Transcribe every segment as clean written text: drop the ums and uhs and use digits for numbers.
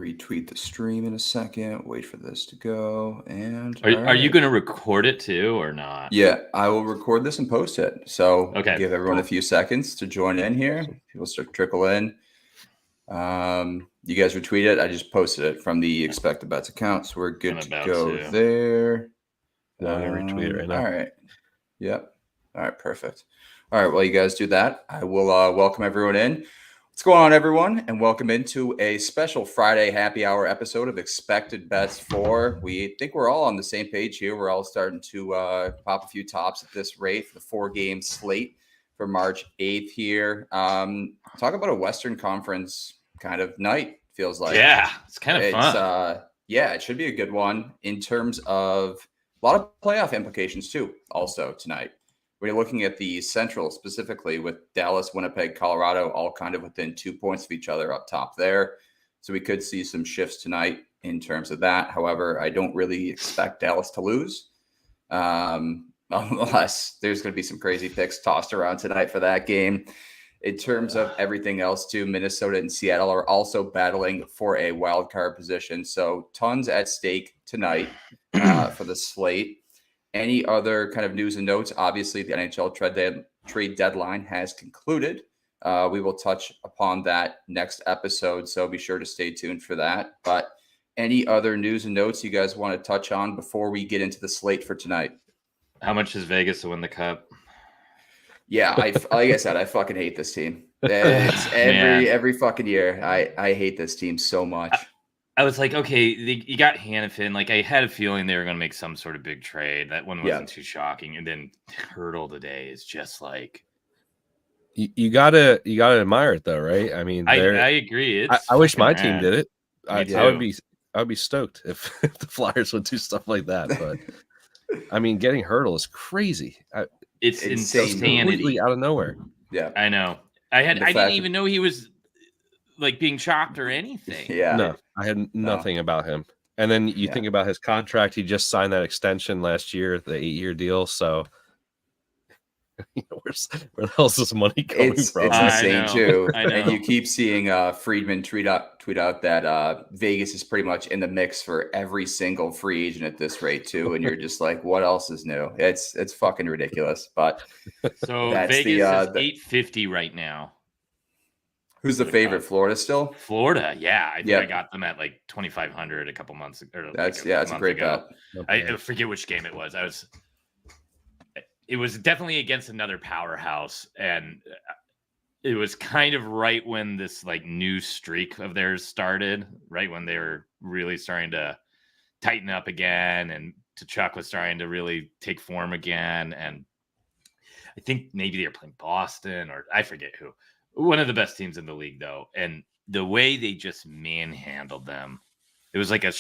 retweet the stream in a second. Wait for this to go. And are you going to record it too or not? Yeah, I will record this and post it. So okay, give everyone cool. a few seconds to join in here. People start to trickle in. You guys retweet it. I just posted it from the Expected Bets account, so we're good to go there. I'm going to retweet it right now. All right. Yep. All right, perfect. All right, while you guys do that, I will welcome everyone in. What's going on, everyone? And welcome into a special Friday happy hour episode of Expected Bets 4. We think we're all on the same page here. We're all starting to pop a few tops at this rate for the 4-game slate for March 8th here. Talk about a Western Conference kind of night, feels like. Yeah, it's kind of fun. Yeah, it should be a good one in terms of a lot of playoff implications too, also tonight. We're looking at the Central specifically with Dallas, Winnipeg, Colorado, all kind of within 2 points of each other up top there. So we could see some shifts tonight in terms of that. However, I don't really expect Dallas to lose unless there's going to be some crazy picks tossed around tonight for that game. In terms of everything else too, Minnesota and Seattle are also battling for a wild card position. So tons at stake tonight for the slate. Any other kind of news and notes? Obviously, the NHL trade deadline has concluded. We will touch upon that next episode, so be sure to stay tuned for that. But any other news and notes you guys want to touch on before we get into the slate for tonight? How much is Vegas to win the Cup? Yeah, like I said, I fucking hate this team. It's every fucking year. I hate this team so much. I was like, okay, you got Hannafin. Like, I had a feeling they were going to make some sort of big trade. That one wasn't too shocking. And then Hurdle today is just like, you gotta admire it though, right? I mean, I agree. I wish my team did it. I would be stoked if the Flyers would do stuff like that. But I mean, getting Hurdle is crazy. It's insanity, completely out of nowhere. Yeah, I know. I didn't even know he was like being chopped or anything. Yeah, no, I had nothing about him. And then you think about his contract; he just signed that extension last year, the 8-year deal. So, where the hell is this money coming from? It's insane too. And you keep seeing Friedman tweet out that Vegas is pretty much in the mix for every single free agent at this rate too. And you're just like, what else is new? It's fucking ridiculous. But so Vegas is 850 right now. Who's the favorite? Florida still? Florida, yeah. I think I got them at like 2,500 a couple months ago. That's a great bet. I forget which game it was. It was definitely against another powerhouse, and it was kind of right when this like new streak of theirs started, right when they were really starting to tighten up again, and Tkachuk was starting to really take form again. And I think maybe they were playing Boston, or I forget who. One of the best teams in the league, though. And the way they just manhandled them, it was like a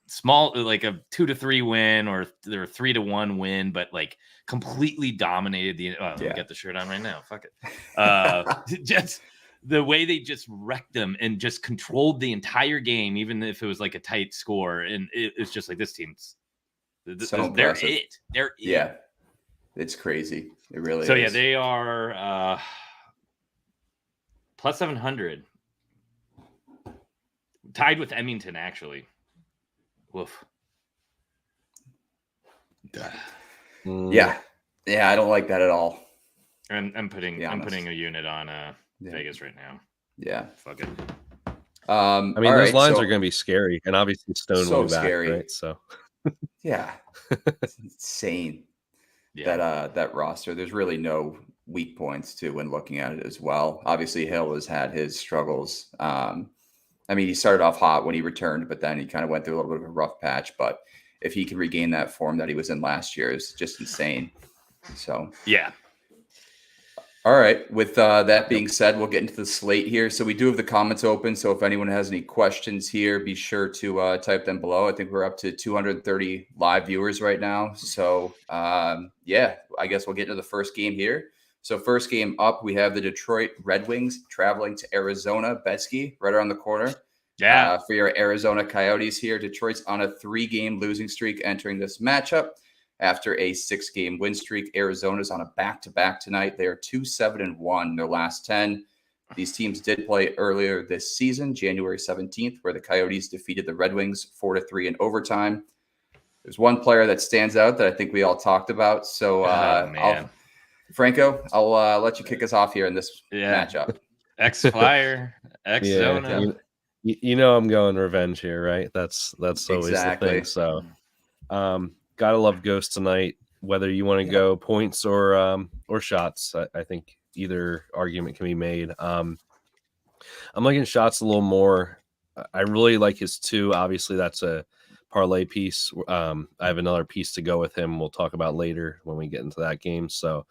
small, like a 2-3 win or 3-1 win, but like completely dominated the. Let me get the shirt on right now. Fuck it. Just the way they just wrecked them and just controlled the entire game, even if it was like a tight score. And it's just like this team's. They're it. They're it. Yeah, it's crazy. It really is. So yeah, they are. Plus 700. Tied with Edmonton, actually. Woof. Yeah, I don't like that at all. And I'm putting a unit on Vegas right now. Yeah, fuck it. I mean, those lines are going to be scary, and obviously Stone will be back, scary. Right? So, yeah, it's insane. Yeah. That roster. There's really no weak points to when looking at it as well. Obviously, Hill has had his struggles. I mean, he started off hot when he returned, but then he kind of went through a little bit of a rough patch. But if he can regain that form that he was in last year, is just insane. So yeah. All right. With that being said, we'll get into the slate here. So we do have the comments open. So if anyone has any questions here, be sure to type them below. I think we're up to 230 live viewers right now. So yeah, I guess we'll get into the first game here. So first game up, we have the Detroit Red Wings traveling to Arizona. Betsky, right around the corner. Yeah. For your Arizona Coyotes here, Detroit's on a 3-game losing streak entering this matchup. After a 6-game win streak, Arizona's on a back-to-back tonight. They are 2-7-1 in their last 10. These teams did play earlier this season, January 17th, where the Coyotes defeated the Red Wings 4-3 in overtime. There's one player that stands out that I think we all talked about. So, Franco, I'll let you kick us off here in this matchup. Ex-Flyer, ex-Zona. You know I'm going revenge here, right? That's always the thing. So, gotta love Ghost tonight. Whether you want to go points or shots, I think either argument can be made. I'm liking shots a little more. I really like his 2. Obviously, that's a parlay piece. I have another piece to go with him. We'll talk about later when we get into that game. So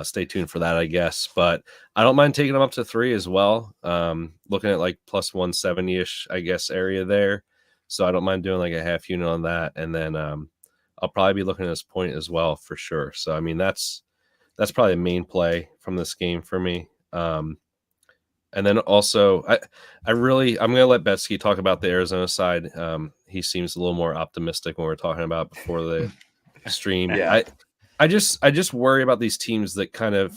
stay tuned for that, I guess. But I don't mind taking him up to 3 as well. Looking at like plus 170-ish, I guess, area there. So I don't mind doing like a half unit on that. And then I'll probably be looking at this point as well for sure. So, I mean, that's probably the main play from this game for me. And then also, I'm going to let Betsky talk about the Arizona side. He seems a little more optimistic when we're talking about before the stream. I just worry about these teams that kind of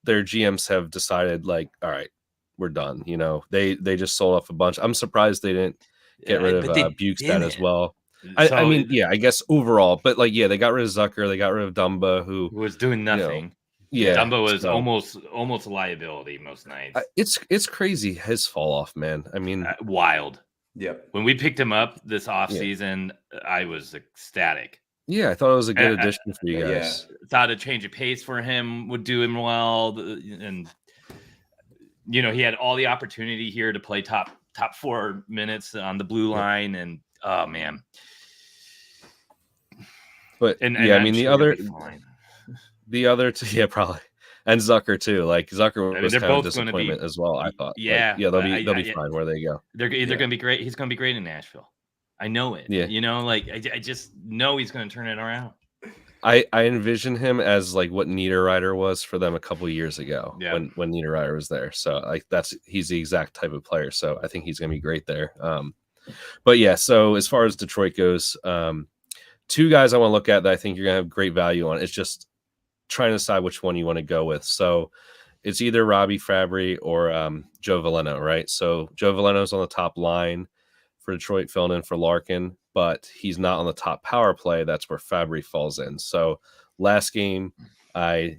their GMs have decided like, all right, we're done. You know, they just sold off a bunch. I'm surprised they didn't get rid of Bukestad as well. I mean, I guess overall, but like, they got rid of Zucker, they got rid of Dumba, who was doing nothing. Dumba was almost a liability most nights. It's crazy his fall off, man. I mean, wild. Yep. When we picked him up this offseason, I was ecstatic. Yeah, I thought it was a good addition for you guys. Thought a change of pace for him would do him well, and you know he had all the opportunity here to play top 4 minutes on the blue line, and oh man. But I mean the other two, probably, and Zucker too. Like Zucker was kind of a disappointment as well. I thought, they'll be fine where they go. They're either going to be great. He's going to be great in Nashville. I know it. Yeah, you know, like I just know he's going to turn it around. I envision him as like what Niederreiter was for them a couple years ago when Niederreiter was there. So like he's the exact type of player. So I think he's going to be great there. But so as far as Detroit goes, 2 guys I want to look at that I think you're going to have great value on. It's just trying to decide which one you want to go with. So it's either Robbie Fabry or Joe Veleno, right? So Joe Veleno's on the top line for Detroit, filling in for Larkin, but he's not on the top power play. That's where Fabry falls in. So last game, I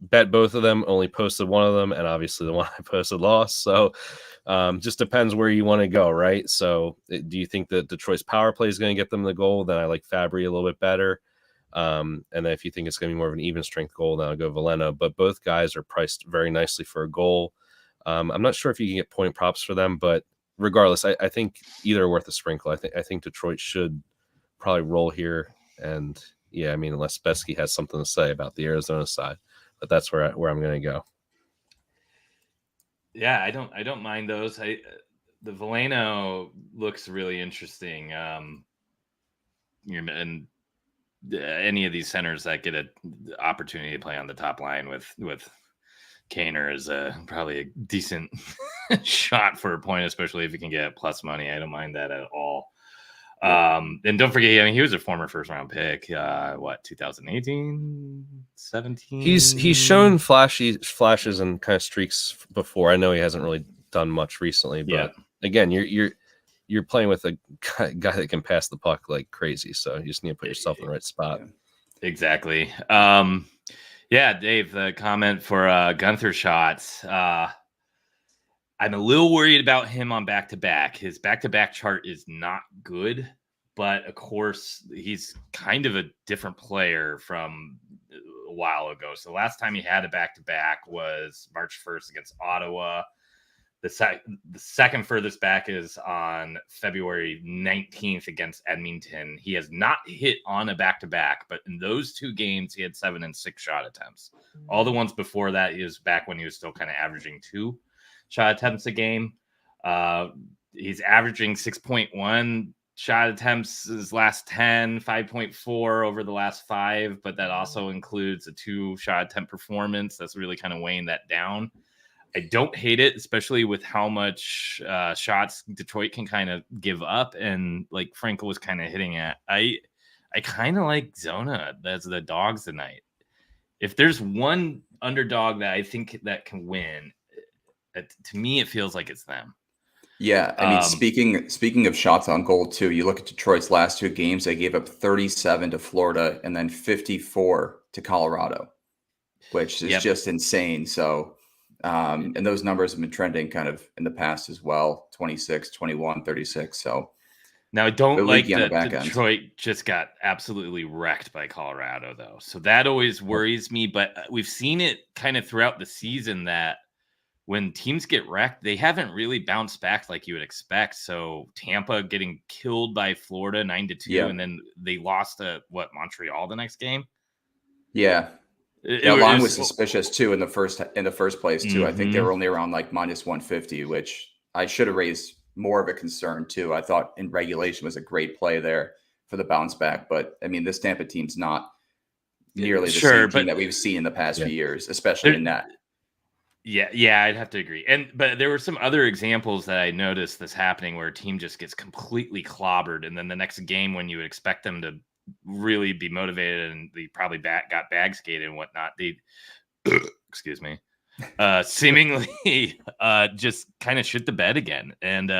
bet both of them, only posted one of them, and obviously the one I posted lost. So just depends where you want to go, right? So do you think that Detroit's power play is going to get them the goal? Then I like Fabry a little bit better. And then if you think it's going to be more of an even strength goal, then I'll go Veleno. But both guys are priced very nicely for a goal. I'm not sure if you can get point props for them, but regardless, I think either are worth a sprinkle. I think Detroit should probably roll here. And I mean, unless Betsky has something to say about the Arizona side, but that's where I'm going to go. Yeah, I don't mind those. The Veleno looks really interesting. And any of these centers that get an opportunity to play on the top line with Kaner is probably a decent shot for a point, especially if you can get plus money. I don't mind that at all. And don't forget, I mean, he was a former first round pick. 2018, 17. He's shown flashes and kind of streaks before. I know he hasn't really done much recently, but again, you're playing with a guy that can pass the puck like crazy. So you just need to put yourself in the right spot. Exactly. Dave, the comment for Gunther shots. I'm a little worried about him on back-to-back. His back-to-back chart is not good, but of course, he's kind of a different player from a while ago. So last time he had a back-to-back was March 1st against Ottawa. The second furthest back is on February 19th against Edmonton. He has not hit on a back-to-back, but in those 2 games, he had 7 and 6 shot attempts. All the ones before that, he was back when he was still kind of averaging 2 shot attempts a game. He's averaging 6.1 shot attempts his last 10, 5.4 over the last 5, but that also includes a 2 shot attempt performance. That's really kind of weighing that down. I don't hate it, especially with how much shots Detroit can kind of give up. And like Franco was kind of hitting at, I kind of like Zona as the dogs tonight. If there's one underdog that I think that can win, to me, it feels like it's them. Yeah, I mean, speaking of shots on goal too, you look at Detroit's last 2 games; they gave up 37 to Florida and then 54 to Colorado, which is just insane. So, and those numbers have been trending kind of in the past as well: 26, 21, 36. So now I don't like that Detroit just got absolutely wrecked by Colorado, though. So that always worries me. But we've seen it kind of throughout the season that when teams get wrecked, they haven't really bounced back like you would expect. So Tampa getting killed by Florida 9-2, and then they lost to Montreal the next game. Yeah, that line was suspicious too in the first place too. I think they were only around like minus 150, which I should have raised more of a concern too. I thought in regulation was a great play there for the bounce back, but I mean this Tampa team's not nearly the same team that we've seen in the past few years, especially in net. Yeah, I'd have to agree. But there were some other examples that I noticed this happening where a team just gets completely clobbered, and then the next game when you would expect them to really be motivated and they probably got bag skated and whatnot, they excuse me, seemingly just kind of shit the bed again. And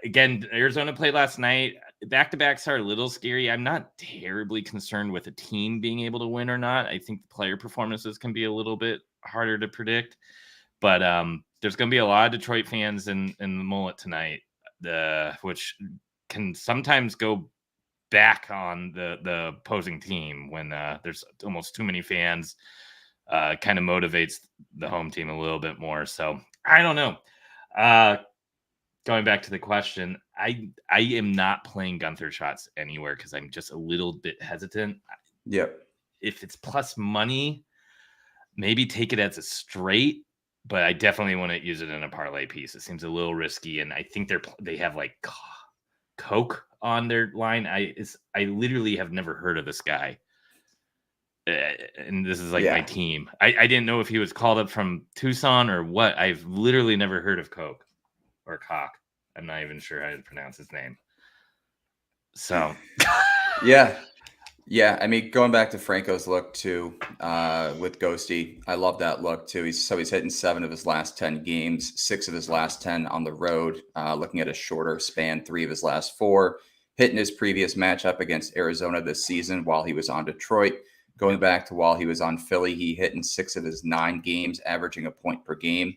again, Arizona played last night. Back-to-backs are a little scary. I'm not terribly concerned with a team being able to win or not. I think the player performances can be a little bit harder to predict, but there's going to be a lot of Detroit fans in the mullet tonight, which can sometimes go back on the opposing team when there's almost too many fans. Kind of motivates the home team a little bit more. So I don't know. Going back to the question, I am not playing Gunther shots anywhere because I'm just a little bit hesitant. Yep. If it's plus money, maybe take it as a straight, but I definitely want to use it in a parlay piece. It seems a little risky, and I think they have like Coke on their line. I literally have never heard of this guy, and this is like my team. I didn't know if he was called up from Tucson or what. I've literally never heard of Coke or Cock. I'm not even sure how to pronounce his name. So, yeah. I mean, going back to Franco's look too, with Ghosty, I love that look too. He's hitting 7 of his last 10 games, 6 of his last 10 on the road. Looking at a shorter span, 3 of his last 4. Hitting his previous matchup against Arizona this season while he was on Detroit. Going back to while he was on Philly, he hit in 6 of his 9 games, averaging a point per game.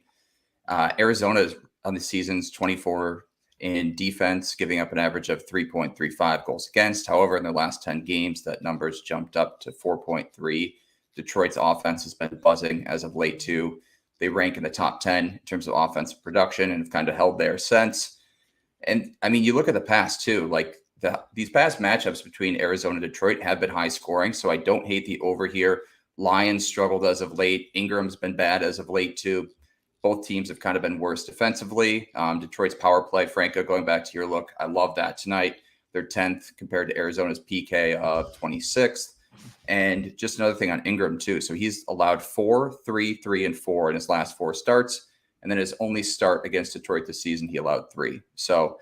Arizona is on the season's 24 in defense, giving up an average of 3.35 goals against. However, in their last 10 games, that number's jumped up to 4.3. Detroit's offense has been buzzing as of late too. They rank in the top 10 in terms of offensive production and have kind of held there since. And I mean, you look at the past too, like these past matchups between Arizona and Detroit have been high scoring. So I don't hate the over here. Lions struggled as of late. Ingram's been bad as of late too. Both teams have kind of been worse defensively. Detroit's power play, Franco, going back to your look, I love that tonight. They're 10th compared to Arizona's PK of 26th. And just another thing on Ingram too. So he's allowed 4, 3, 3, and 4 in his last 4 starts. And then his only start against Detroit this season, he allowed 3. So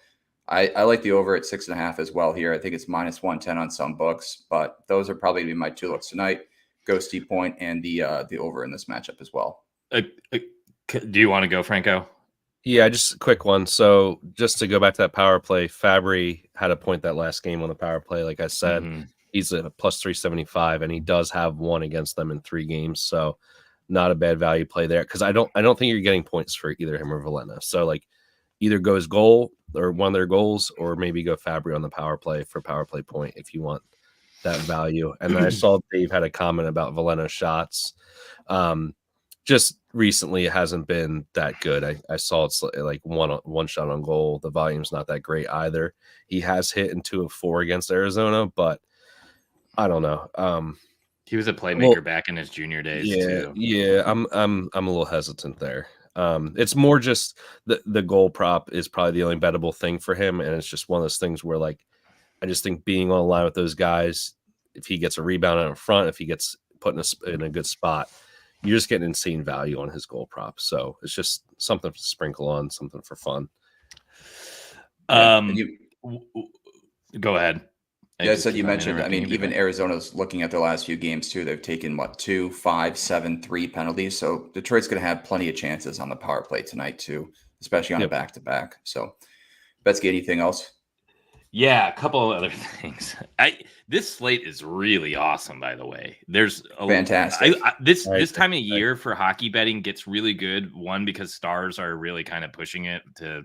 I like the over at 6.5 as well here. I think it's minus 110 on some books, but those are probably going to be my 2 looks tonight: Ghosty point and the over in this matchup as well. Do you want to go, Franco? Yeah, just a quick one. So just to go back to that power play, Fabry had a point that last game on the power play. Like I said, he's a plus 375, and he does have 1 against them in 3 games. So not a bad value play there, because I don't think you're getting points for either him or Velena. So like either go his goal or one of their goals, or maybe go Fabry on the power play for power play point if you want that value. And then I saw Dave had a comment about Velena shots. Just recently, it hasn't been that good. I saw it's like one shot on goal. The volume's not that great either. He has hit in 2 of 4 against Arizona, but I don't know. He was a playmaker back in his junior days too. Yeah, I'm a little hesitant there. It's more just the goal prop is probably the only bettable thing for him, and it's just one of those things where like I just think being on the line with those guys, if he gets a rebound out in front, if he gets put in a good spot, you're just getting insane value on his goal prop. So it's just something to sprinkle on, something for fun. Go ahead. Yeah, so you mentioned, I mean, even Arizona's looking at their last few games too. They've taken 2, 5, 7, 3 penalties. So Detroit's going to have plenty of chances on the power play tonight too, especially on a back-to-back. So, Betsky, anything else? Yeah, a couple other things. This slate is really awesome, by the way. There's fantastic. This time of year for hockey betting gets really good. One, because stars are really kind of pushing it to,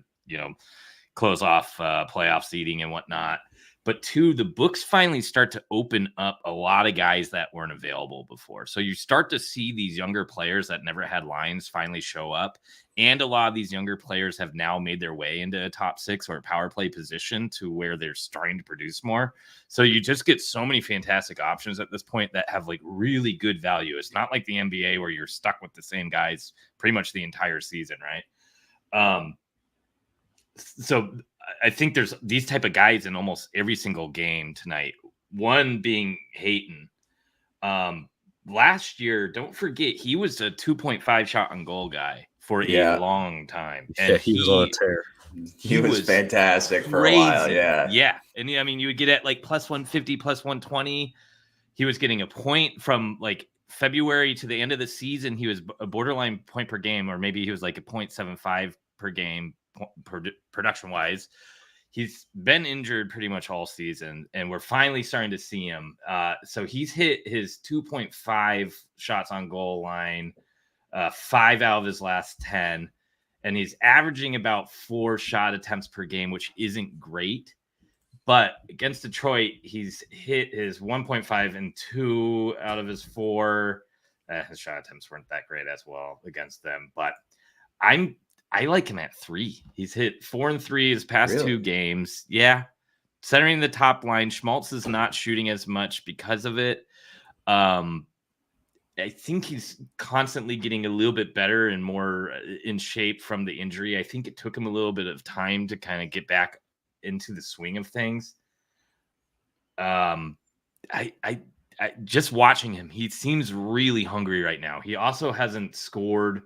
close off playoff seeding and whatnot. But two, the books finally start to open up a lot of guys that weren't available before. So you start to see these younger players that never had lines finally show up. And a lot of these younger players have now made their way into a top 6 or a power play position to where they're starting to produce more. So you just get so many fantastic options at this point that have like really good value. It's not like the NBA where you're stuck with the same guys pretty much the entire season, right? So I think there's these type of guys in almost every single game tonight. One being Hayton. Last year, don't forget, he was a 2.5 shot on goal guy for a long time. And he was on a tear. He was fantastic for a while. Yeah. Yeah. And I mean, you would get at like plus 150, plus 120. He was getting a point from like February to the end of the season. He was a borderline point per game, or maybe he was like a 0.75 per game production wise. He's been injured pretty much all season, and we're finally starting to see him. So he's hit his 2.5 shots on goal line, 5 out of his last 10, and he's averaging about 4 shot attempts per game, which isn't great. But against Detroit, he's hit his 1.5 and 2 out of his 4. His shot attempts weren't that great as well against them, but I like him at 3. He's hit 4 and 3 his past 2 games. Yeah. Centering the top line. Schmaltz is not shooting as much because of it. I think he's constantly getting a little bit better and more in shape from the injury. I think it took him a little bit of time to kind of get back into the swing of things. I just watching him, he seems really hungry right now. He also hasn't scored.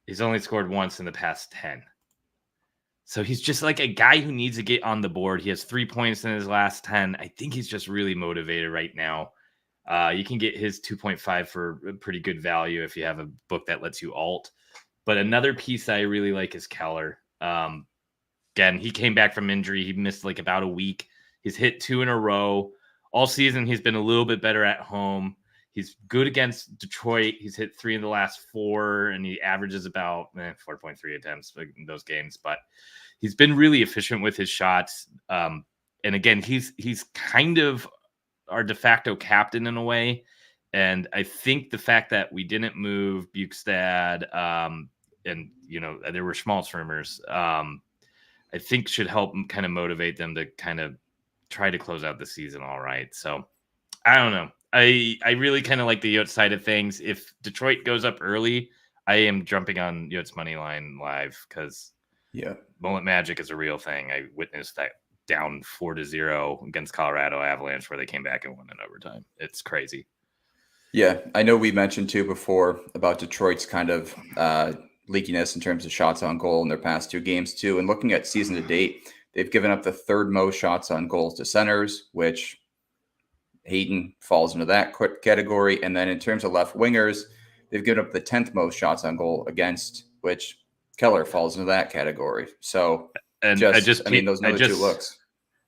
He's only scored once in the past 10. So he's just like a guy who needs to get on the board. He has 3 points in his last 10. I think he's just really motivated right now. You can get his 2.5 for a pretty good value if you have a book that lets you alt. But another piece I really like is Keller. Again, he came back from injury. He missed like about a week. He's hit 2 in a row. All season, he's been a little bit better at home. He's good against Detroit. He's hit 3 in the last 4, and he averages about 4.3 attempts in those games. But he's been really efficient with his shots. And again, he's kind of our de facto captain in a way. And I think the fact that we didn't move Bukestad, and there were Schmaltz rumors, I think should help kind of motivate them to kind of try to close out the season all right. So I don't know. I really kind of like the Yotes side of things. If Detroit goes up early, I am jumping on Yotes money line live because Mullet Magic is a real thing. I witnessed that down 4-0 against Colorado Avalanche where they came back and won in overtime. It's crazy. Yeah, I know we mentioned too before about Detroit's kind of leakiness in terms of shots on goal in their past 2 games too. And looking at season to date, they've given up the 3rd most shots on goals to centers, which Hayton falls into that category. And then in terms of left wingers, they've given up the 10th most shots on goal against, which Keller falls into that category. So those are the 2 looks.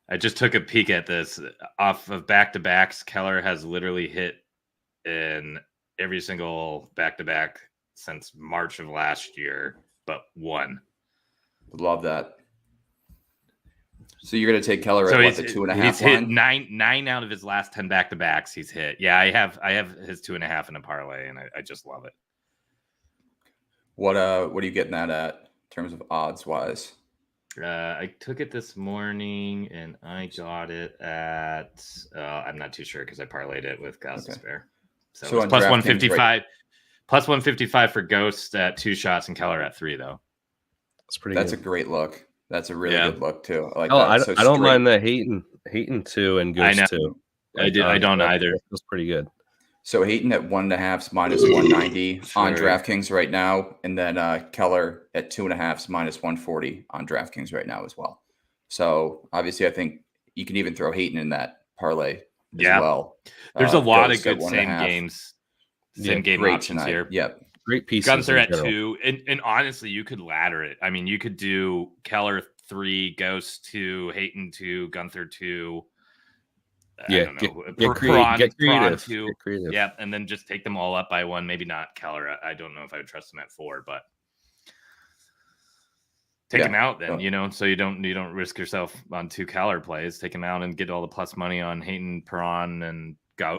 I just took a peek at this. Off of back-to-backs, Keller has literally hit in every single back-to-back since March of last year, but 1. Love that. So you're going to take Keller at the 2.5 He's hit 9 out of his last 10 back-to-backs. He's hit. Yeah, I have his 2.5 in a parlay, and I just love it. What are you getting that at in terms of odds wise? I took it this morning, and I got it at I'm not too sure because I parlayed it with Gauss Spare. So it's plus 155. Right. Plus 155 for Ghost at 2 shots and Keller at 3, though. That's a great look. That's a really good look too. I like that. I don't mind the Hayton 2 and Ghost 2. I don't either. That's pretty good. So Hayton at 1.5 minus 190 on DraftKings right now, and then Keller at 2.5 minus 140 on DraftKings right now as well. So obviously, I think you can even throw Hayton in that parlay as Yeah. well. There's a lot of good Ghosts at same 1.5. games, same game great options tonight. here. Yep. Great pieces. Gunther in at general. 2, and honestly, you could ladder it. I mean, you could do Keller 3, Ghost 2, Hayton 2, Gunther 2. Yeah, I don't know. get Prawn creative. 2. Get creative. Yeah, and then just take them all up by 1. Maybe not Keller. I don't know if I would trust him at 4, but take him out then, so you don't risk yourself on 2 Keller plays. Take him out and get all the plus money on Hayton, Prawn, and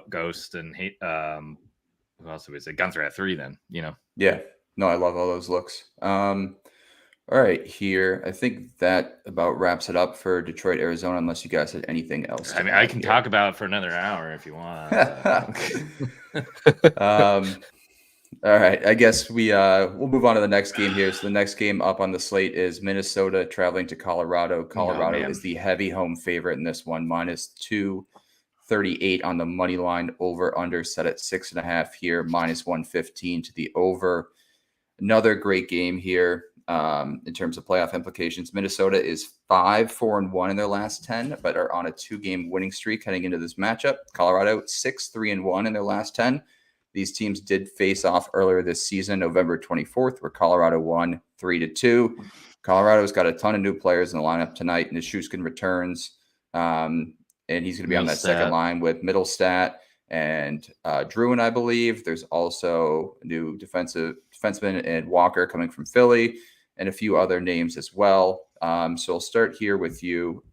Ghost, and who else would we say? Gunther at 3 then, Yeah. No, I love all those looks. All right, here. I think that about wraps it up for Detroit, Arizona, unless you guys had anything else. I mean, I can talk about it for another hour if you want. All right, I guess we'll move on to the next game here. So the next game up on the slate is Minnesota traveling to Colorado. Colorado is the heavy home favorite in this one, minus 238 on the money line. Over under set at 6.5 here, minus 115 to the over. Another great game here in terms of playoff implications. Minnesota is 5-4-1 in their last 10, but are on a 2-game winning streak heading into this matchup. Colorado 6-3-1 in their last 10. These teams did face off earlier this season, November 24th, where Colorado won 3-2. Colorado's got a ton of new players in the lineup tonight. Nishuskin returns, and he's going to be on that second line with Middlestat and Druin, I believe. There's also a new defenseman and Walker coming from Philly, and a few other names as well. So I'll start here with you,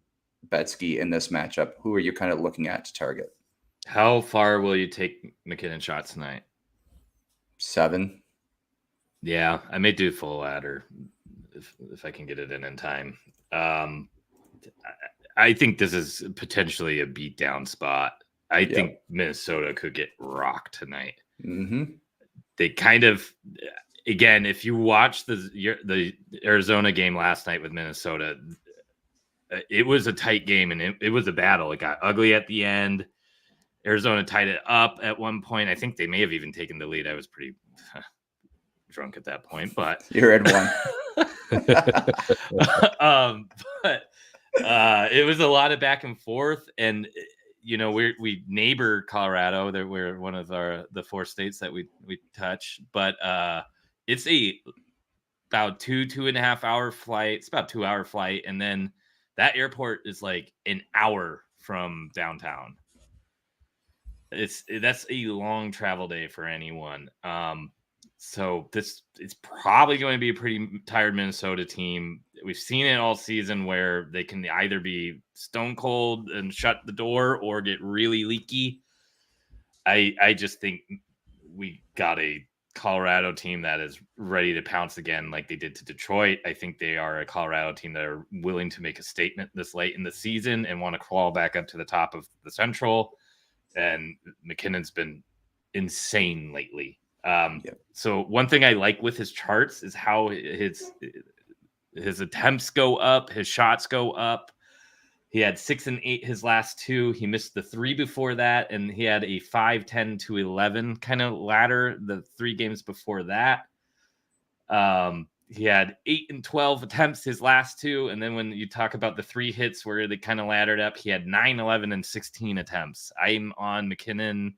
Betsky, in this matchup. Who are you kind of looking at to target? How far will you take McKinnon shots tonight? 7. Yeah, I may do full ladder if I can get it in time. I think this is potentially a beatdown spot. I think Minnesota could get rocked tonight. Mm-hmm. They kind of, again, if you watch the Arizona game last night with Minnesota, it was a tight game and it was a battle. It got ugly at the end. Arizona tied it up at one point. I think they may have even taken the lead. I was pretty drunk at that point, but you're in one. But it was a lot of back and forth, and we neighbor Colorado. We're one of the 4 states that we touch, but it's about 2.5 hour flight. It's about 2-hour flight, and then that airport is like an hour from downtown. That's a long travel day for anyone. So it's probably going to be a pretty tired Minnesota team. We've seen it all season where they can either be stone cold and shut the door or get really leaky. I just think we got a Colorado team that is ready to pounce again like they did to Detroit. I think they are a Colorado team that are willing to make a statement this late in the season and want to crawl back up to the top of the Central. And McKinnon's been insane lately. So one thing I like with his charts is how his attempts go up, his shots go up. He had 6 and 8 his last 2. He missed the 3 before that, and he had a 5-10-11 kind of ladder the 3 games before that. He had 8 and 12 attempts his last 2, and then when you talk about the 3 hits where they kind of laddered up, he had 9, 11, and 16 attempts. I'm on McKinnon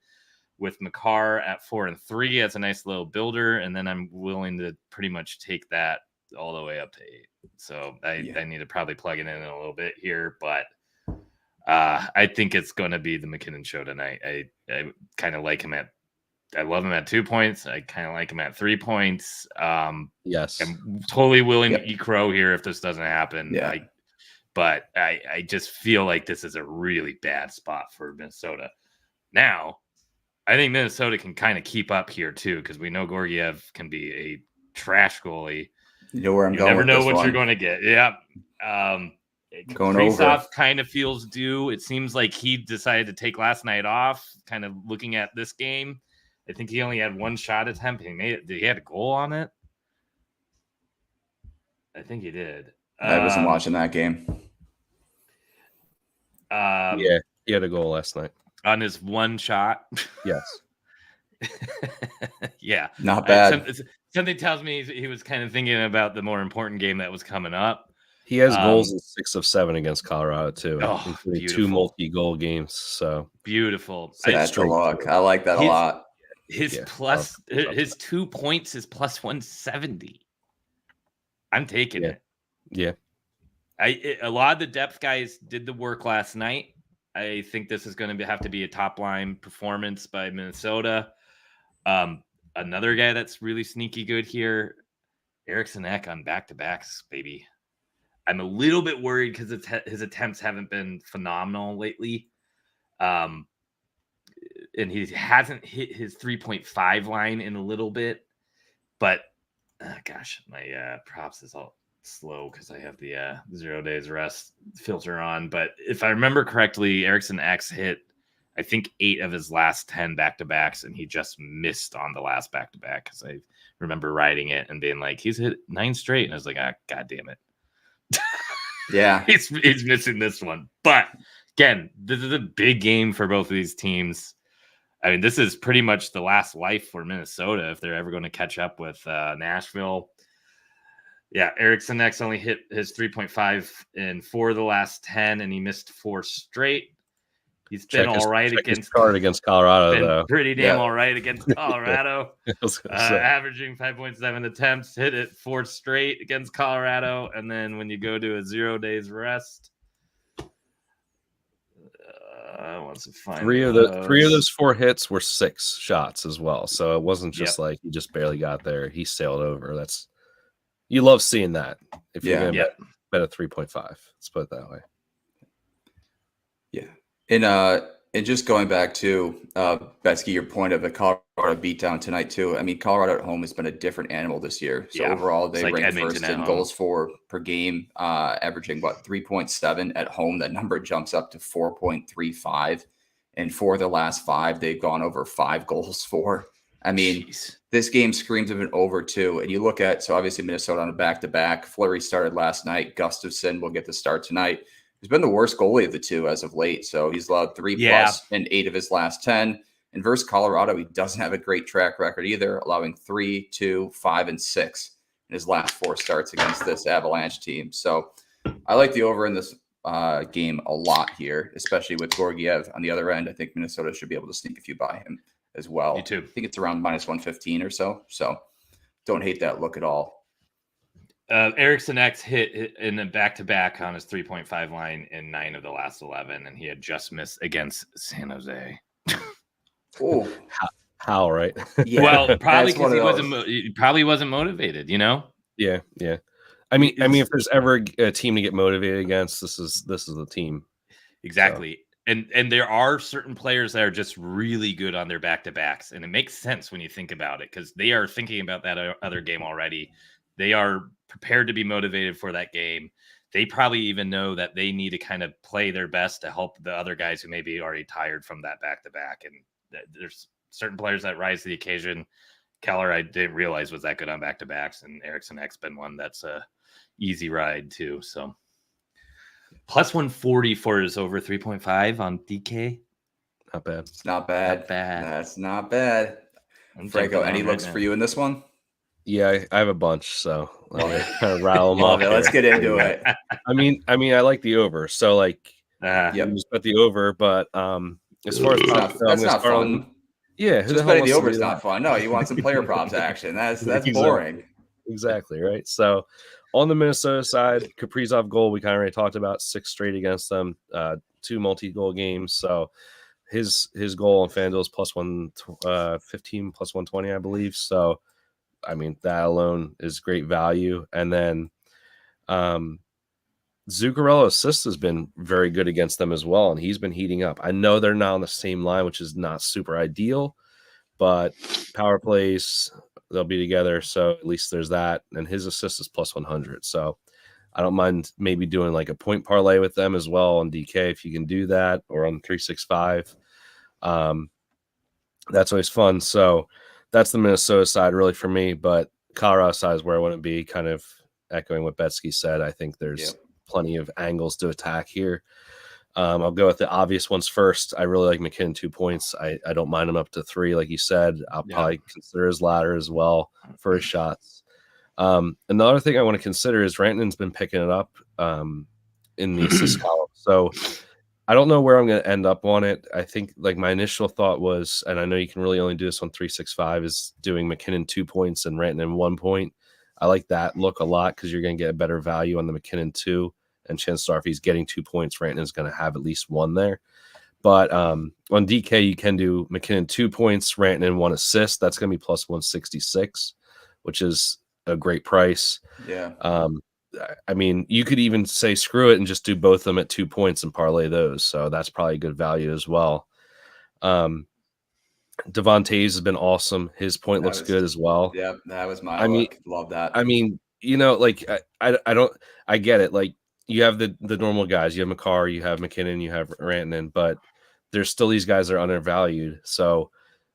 with Makar at 4 and 3 as a nice little builder, and then I'm willing to pretty much take that all the way up to 8. So I need to probably plug it in a little bit here, but I think it's going to be the McKinnon show tonight. I kind of like him I love him at 2 points. I kind of like him at 3 points. Yes. I'm totally willing to eat crow here if this doesn't happen. Yeah. But I just feel like this is a really bad spot for Minnesota. Now, I think Minnesota can kind of keep up here too, because we know Gorgiev can be a trash goalie. You know where I'm going. You never know what you're going to get. Yeah. Going over. Kaprizov kind of feels due. It seems like he decided to take last night off, kind of looking at this game. I think he only had 1 shot attempt. Did he have a goal on it? I think he did. I wasn't watching that game. Yeah, he had a goal last night. On his 1 shot? Yes. Yeah. Not bad. Something tells me he was kind of thinking about the more important game that was coming up. He has goals in 6 of 7 against Colorado too, including beautiful. 2 multi-goal games. So beautiful. That's the look. I like that a lot. His 2 points is plus 170. I'm taking it. Yeah. A lot of the depth guys did the work last night. I think this is going to have to be a top line performance by Minnesota. Another guy that's really sneaky good here, Eriksson Ek on back-to-backs, baby. I'm a little bit worried because his attempts haven't been phenomenal lately. And he hasn't hit his 3.5 line in a little bit. But, gosh, my props is all slow because I have the 0 days rest filter on. But if I remember correctly, Eriksson Ek hit, I think, 8 of his last 10 back-to-backs, and he just missed on the last back-to-back because I remember writing it and being like, he's hit 9 straight. And I was like, God damn it. Yeah. he's missing this one. But, again, this is a big game for both of these teams. I mean, this is pretty much the last life for Minnesota if they're ever going to catch up with Nashville. Yeah, Eriksson Ek only hit his 3.5 in 4 of the last 10, and he missed 4 straight. He's been all right against Colorado, though. Pretty damn all right against Colorado. Averaging 5.7 attempts, hit it 4 straight against Colorado. And then when you go to a 0 days rest, I want to find 3 of those 4 hits were 6 shots as well. So it wasn't just like he just barely got there. He sailed over. You love seeing that. If you're going to bet a 3.5, let's put it that way. Yeah. And just going back to Betsky, your point of the Colorado beatdown tonight too. I mean, Colorado at home has been a different animal this year. So overall, they rank first in goals for per game, averaging 3.7 at home. That number jumps up to 4.35, and for the last 5, they've gone over 5 goals for. I mean, this game screams of an over 2. And you look at, so obviously Minnesota on a back-to-back. Fleury started last night. Gustafsson will get the start tonight. He's been the worst goalie of the two as of late. So he's allowed 3+ in 8 of his last 10. And versus Colorado, he doesn't have a great track record either, allowing 3, 2, 5, and 6 in his last 4 starts against this Avalanche team. So I like the over in this game a lot here, especially with Georgiev on the other end. I think Minnesota should be able to sneak a few by him as well. Me too. I think it's around -115 or so. So don't hate that look at all. Eriksson Ek hit in a back-to-back on his 3.5 line in 9 of the last 11, and he had just missed against San Jose. Oh, how right? Yeah. Well, probably because he probably wasn't motivated, you know? Yeah. I mean, if there's ever a team to get motivated against, this is the team. Exactly. So. And there are certain players that are just really good on their back-to-backs, and it makes sense when you think about it because they are thinking about that other game already. They are prepared to be motivated for that game. They probably even know that they need to kind of play their best to help the other guys who may be already tired from that back-to-back. And there's certain players that rise to the occasion. Keller, I didn't realize was that good on back-to-backs, and Eriksson Ek's been one that's a easy ride too. So +140 for his over 3.5 on DK. Not bad. It's not bad. That's not bad. Franco, any looks for you in this one? Yeah, I have a bunch, so let me kind of rattle them off. Let's get into it. I mean, I like the over. So like, just bet the over. But as far as that's not fun. Just betting the over is not fun. No, you want some player props action. That's boring. Exactly right. So on the Minnesota side, Kaprizov goal we kind of already talked about, 6 straight against them, 2 multi-goal games. So his goal on FanDuel is +115, +120, I believe. So. I mean, that alone is great value. And then Zuccarello's assist has been very good against them as well, and he's been heating up. I know they're not on the same line, which is not super ideal, but power plays, they'll be together. So at least there's that. And his assist is +100. So I don't mind maybe doing like a point parlay with them as well on DK if you can do that, or on 365. That's always fun. So that's the Minnesota side really for me, but Colorado side is where I want to be, kind of echoing what Betsky said. I think there's plenty of angles to attack here. I'll go with the obvious ones first. I really like McKinnon 2 points. I don't mind him up to 3, like you said. I'll probably consider his ladder as well for his shots. Another thing I want to consider is Rantanen's been picking it up in the assist column. So I don't know where I'm going to end up on it. I think like my initial thought was, and I know you can really only do this on 365, is doing McKinnon 2 points and Rantanen 1 point. I like that look a lot because you're going to get a better value on the McKinnon 2. And chances are if he's getting 2 points, Rantanen's going to have at least 1 there. But on DK, you can do McKinnon 2 points, Rantanen 1 assist. That's going to be plus 166, which is a great price. Yeah. I mean, you could even say screw it and just do both of them at 2 points and parlay those. So that's probably good value as well. Devon Taves has been awesome. His point looks good as well. Yeah, that was my look. Love that. I mean, like I get it. Like you have the normal guys. You have McCarr, you have McKinnon, you have Rantanen, but there's still these guys that are undervalued. So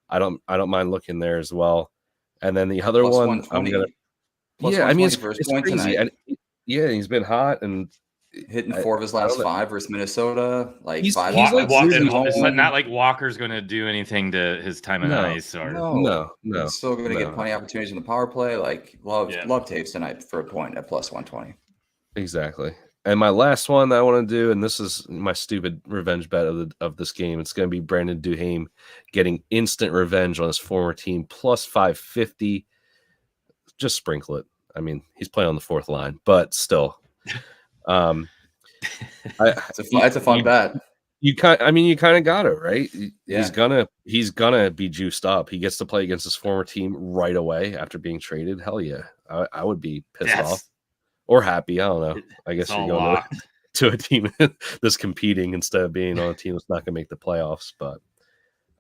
I don't mind looking there as well. And then the other plus one, 120. I'm gonna. Plus I mean, it's crazy. Tonight. And, yeah, he's been hot and hitting 4 of his last 5 versus Minnesota. Like he's 5. It's not like Walker's going to do anything to his time on ice. Or no. He's still going to get plenty of opportunities in the power play. Like love Taves tonight for a point at plus 120. Exactly. And my last one that I want to do, and this is my stupid revenge bet of this game, it's going to be Brandon Duhaime getting instant revenge on his former team, plus 550. Just sprinkle it. I mean, he's playing on the 4th line, but still. It's a fun bet. You kind of got it, right? Yeah. He's gonna be juiced up. He gets to play against his former team right away after being traded. Hell yeah. I would be pissed off. Or happy. I don't know. I guess you're going to a team that's competing instead of being on a team that's not going to make the playoffs. But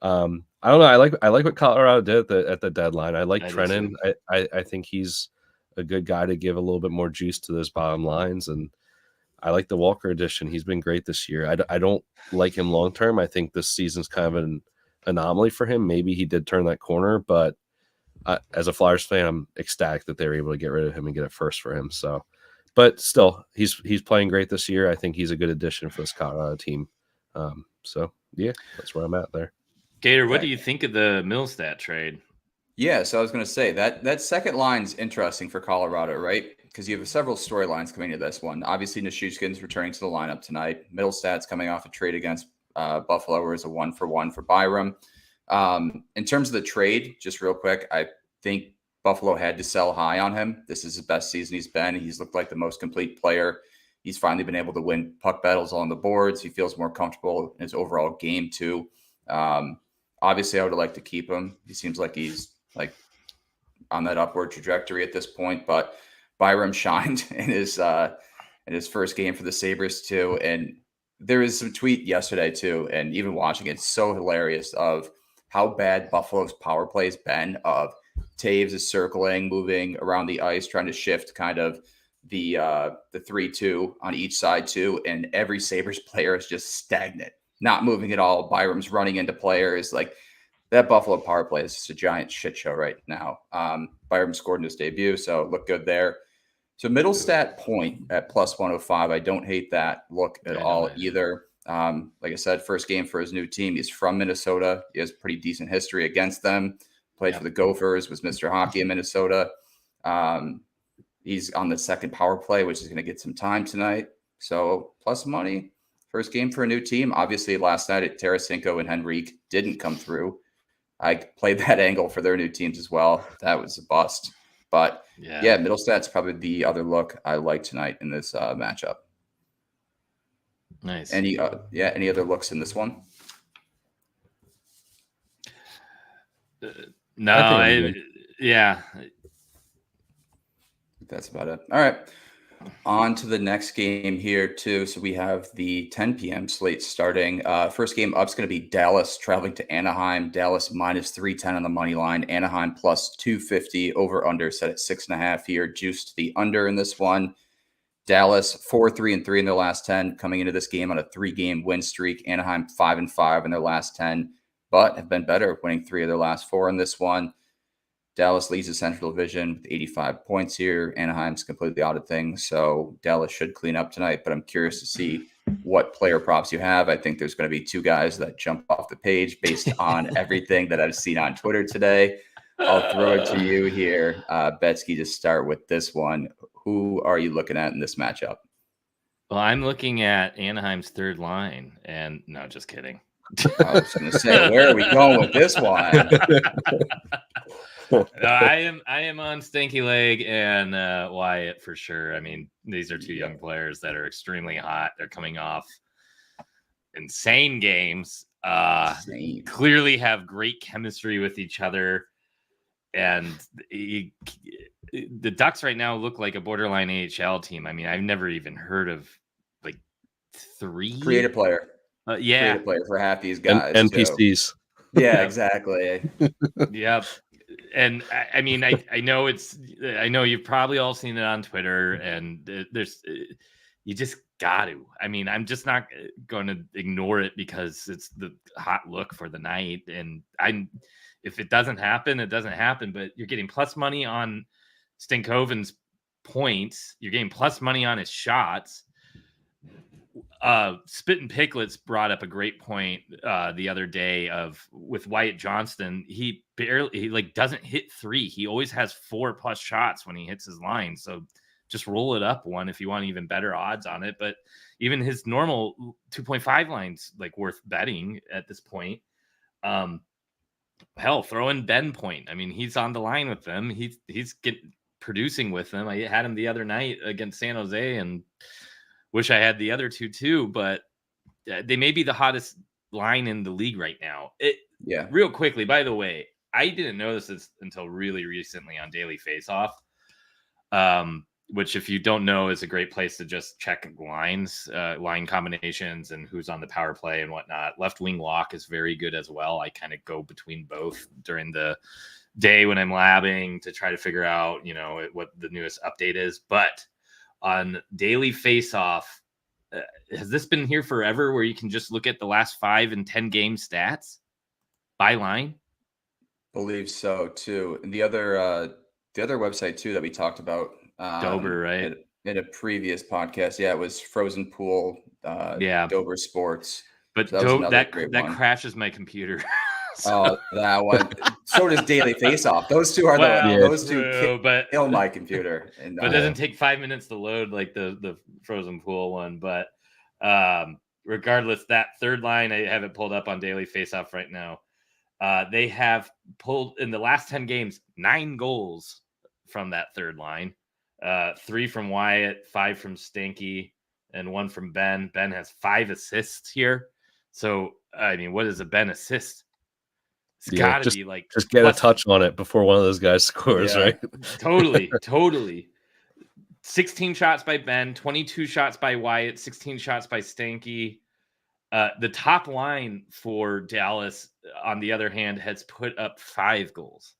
I don't know. I like what Colorado did at the deadline. I like Trenin. I think he's a good guy to give a little bit more juice to those bottom lines. And I like the Walker addition. He's been great this year. I don't like him long term. I think this season's kind of an anomaly for him. Maybe he did turn that corner, but as a Flyers fan, I'm ecstatic that they were able to get rid of him and get a first for him. So. But still, he's playing great this year. I think he's a good addition for this Colorado team. So, yeah, that's where I'm at there. Gator, what do you think of the Millstat trade? Yeah, so I was going to say that second line's interesting for Colorado, right? Because you have several storylines coming to this one. Obviously, Nichushkin's returning to the lineup tonight. Middlestat's coming off a trade against Buffalo, where it's a 1-for-1 for Byram. In terms of the trade, just real quick, I think Buffalo had to sell high on him. This is his best season he's been. He's looked like the most complete player. He's finally been able to win puck battles on the boards. He feels more comfortable in his overall game too. Obviously, I would like to keep him. He seems like he's like on that upward trajectory at this point. But Byram shined in his first game for the Sabres too. And there was some tweet yesterday too, and even watching it, it's so hilarious of how bad Buffalo's power play has been. Of Taves is circling, moving around the ice, trying to shift kind of the 3-2 on each side too. And every Sabres player is just stagnant, not moving at all. Byram's running into players. Like that Buffalo power play is just a giant shit show right now. Byram scored in his debut, so it looked good there. So Middlestat point at plus 105. I don't hate that look at all either. Like I said, first game for his new team. He's from Minnesota. He has pretty decent history against them. Played for the Gophers, was Mr. Hockey in Minnesota. He's on the second power play, which is going to get some time tonight. So plus money. First game for a new team. Obviously, last night at Tarasenko and Henrique didn't come through. I played that angle for their new teams as well. That was a bust. But yeah, Middlestat's probably the other look I like tonight in this matchup. Nice. Any other looks in this one? No, that's about it. All right. On to the next game here, too. So we have the 10 p.m. slate starting. First game up is going to be Dallas traveling to Anaheim. Dallas minus 310 on the money line. Anaheim plus 250 over under set at 6.5 here. Juiced the under in this one. Dallas 4-3-3 in their last 10, coming into this game on a 3-game win streak. Anaheim 5-5 in their last 10, but have been better, winning 3 of their last 4 in this one. Dallas leads the Central Division with 85 points here. Anaheim's completely out of things, so Dallas should clean up tonight, but I'm curious to see what player props you have. I think there's going to be 2 guys that jump off the page based on everything that I've seen on Twitter today. I'll throw it to you here, Betsky, to start with this one. Who are you looking at in this matchup? Well, I'm looking at Anaheim's third line, and no, just kidding. I was going to say, where are we going with this one? I am on Stinky Leg and Wyatt for sure. I mean, these are two young players that are extremely hot. They're coming off insane games. Clearly have great chemistry with each other, and the Ducks right now look like a borderline AHL team. I mean, I've never even heard of like three creative player. Creative player for half these guys. NPCs. Yeah, exactly. Yep. And I mean, I know you've probably all seen it on Twitter, and you just got to. I mean, I'm just not going to ignore it because it's the hot look for the night. And if it doesn't happen, it doesn't happen. But you're getting plus money on Stankoven's points. You're getting plus money on his shots. Spit and Picklets brought up a great point the other day with Wyatt Johnston. He doesn't hit 3. He always has 4+ shots when he hits his line. So just roll it up one if you want even better odds on it. But even his normal 2.5 lines like worth betting at this point. Hell, throw in Ben Point. I mean, he's on the line with them. He's producing with them. I had him the other night against San Jose and wish I had the other two too, but they may be the hottest line in the league right now. Real quickly, by the way, I didn't notice this until really recently on Daily Faceoff, which if you don't know is a great place to just check lines, line combinations and who's on the power play and whatnot. Left wing lock is very good as well. I kind of go between both during the day when I'm labbing to try to figure out, what the newest update is. But on Daily Faceoff, has this been here forever where you can just look at the last 5 and 10 game stats by line? Believe so too. And the other website too that we talked about, Dober, right? In a previous podcast. Yeah, it was Frozen Pool, Dober Sports. But so that crashes my computer. Oh, that one. So does Daily Faceoff. Those two are those two kill my computer. And, but it doesn't take 5 minutes to load like the Frozen Pool one. But regardless, that third line, I have it pulled up on Daily Faceoff right now. They have pulled in the last 10 games 9 goals from that third line. 3 from Wyatt, 5 from Stinky, and 1 from Ben. Ben has 5 assists here. So, I mean, what is a Ben assist? It's got to be like just get a touch on it before one of those guys scores, right? Totally. 16 shots by Ben, 22 shots by Wyatt, 16 shots by Stinky. The top line for Dallas, on the other hand, has put up 5 goals.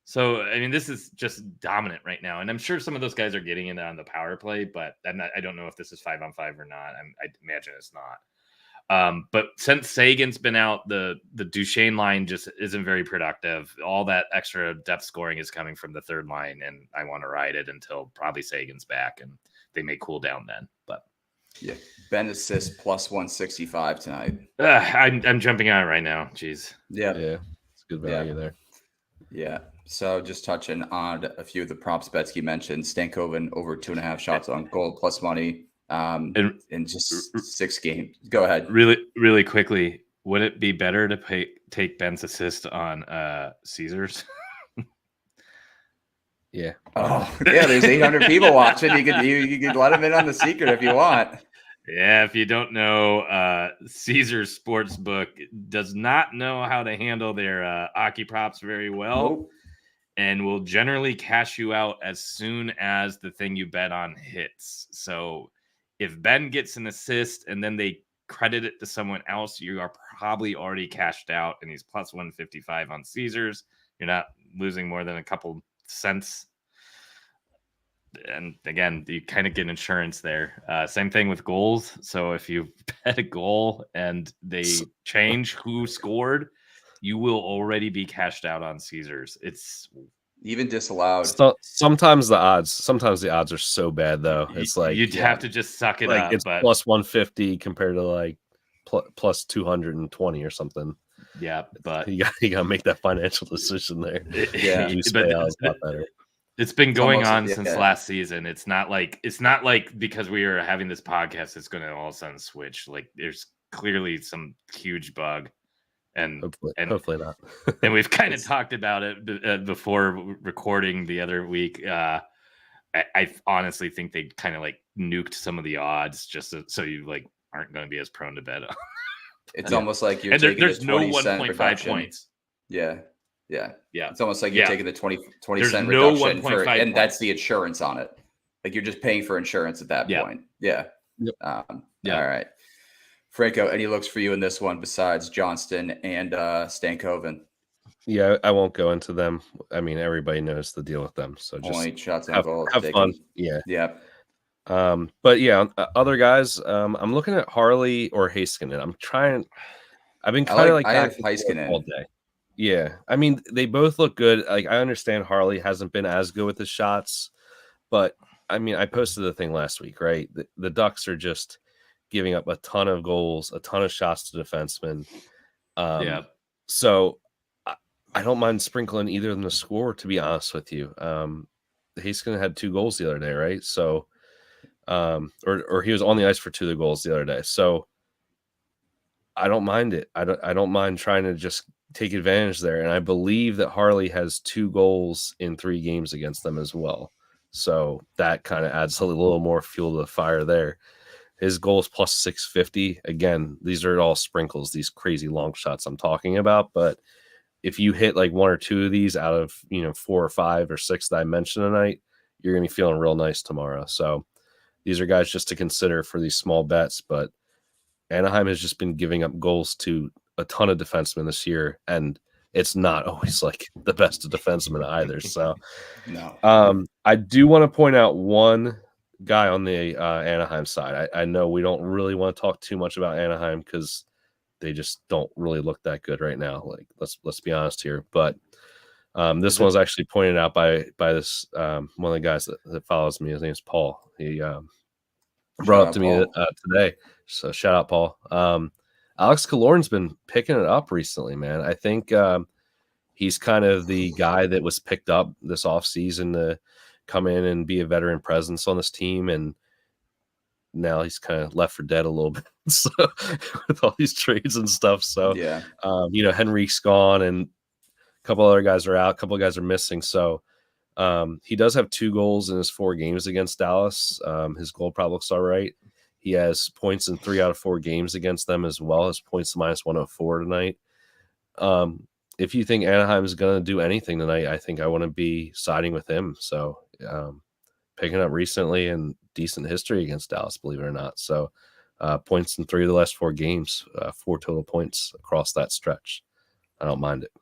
So, I mean, this is just dominant right now. And I'm sure some of those guys are getting in on the power play, but I don't know if this is 5-on-5 or not. I imagine it's not. But since Sagan's been out, the Duchesne line just isn't very productive. All that extra depth scoring is coming from the third line, and I want to ride it until probably Sagan's back, and they may cool down then. But yeah, Ben assist plus 165 tonight. I'm jumping on it right now. Jeez. Yeah, it's good value there. Yeah. So just touching on a few of the props Betsky mentioned, Stankoven over 2.5 shots on goal plus money. In just 6 games. Go ahead. Really, really quickly, would it be better to take Ben's assist on Caesars? Yeah. Oh, yeah. There's 800 people watching. You could let them in on the secret if you want. Yeah. If you don't know, Caesars Sportsbook does not know how to handle their hockey props very well. Nope. And will generally cash you out as soon as the thing you bet on hits. So if Ben gets an assist and then they credit it to someone else, you are probably already cashed out, and he's plus 155 on Caesars. You're not losing more than a couple cents. And again, you kind of get insurance there. Same thing with goals. So if you bet a goal and they change who scored, you will already be cashed out on Caesars. It's even disallowed. So, sometimes the odds are so bad though. It's like you'd have to just suck it up. It's plus 150 compared to like plus 220 or something. Yeah, but you got to make that financial decision there. Yeah, but a lot better. It's been going on almost, since last season. It's not like because we are having this podcast, it's going to all of a sudden switch. Like there's clearly some huge bug, and hopefully not. And we've kind of talked about it before recording the other week. I honestly think they kind of like nuked some of the odds just so you like aren't going to be as prone to bet. It's almost like you're taking there's the no 20-cent 1.5 reduction. points. Yeah. Yeah. It's almost like you're taking the 20 there's cent no reduction 1.5 and points. that's the insurance on it. Like you're just paying for insurance at that point. Yeah. Yep. All right. Franco, any looks for you in this one besides Johnston and Stankoven? Yeah, I won't go into them. I mean, everybody knows the deal with them. So just point, shots on goal. Have fun. Yeah. But yeah, other guys, I'm looking at Harley or Heiskanen. I've been kind of like I have Heiskanen all day. Yeah. I mean, they both look good. Like I understand Harley hasn't been as good with his shots, but I mean, I posted the thing last week, right? The Ducks are just giving up a ton of goals, a ton of shots to defensemen. So I don't mind sprinkling either of them to score, to be honest with you. Heiskanen had 2 goals the other day, right? So, or he was on the ice for 2 of the goals the other day. So I don't mind it. I don't mind trying to just take advantage there. And I believe that Harley has 2 goals in 3 games against them as well. So that kind of adds a little more fuel to the fire there. His goals plus 650. Again, these are all sprinkles, these crazy long shots I'm talking about. But if you hit like 1 or 2 of these out of 4 or 5 or 6 that I mentioned tonight, you're gonna be feeling real nice tomorrow. So these are guys just to consider for these small bets. But Anaheim has just been giving up goals to a ton of defensemen this year, and it's not always like the best of defensemen either. So no. I do want to point out one guy on the Anaheim side. I know we don't really want to talk too much about Anaheim because they just don't really look that good right now. Like let's be honest here. But this one was actually pointed out by this one of the guys that follows me. His name is Paul. He brought up to me today. So shout out, Paul. Alex Killorn's been picking it up recently, man. I think he's kind of the guy that was picked up this offseason to come in and be a veteran presence on this team. And now he's kind of left for dead a little bit. So with all these trades and stuff. So, Henrique's gone and a couple other guys are out. A couple of guys are missing. So he does have 2 goals in his 4 games against Dallas. His goal prop looks all right. He has points in 3 out of 4 games against them as well. His points minus 104 tonight. If you think Anaheim is going to do anything tonight, I think I want to be siding with him. So picking up recently and decent history against Dallas, believe it or not. So points in 3 of the last 4 games, 4 total points across that stretch. I don't mind it.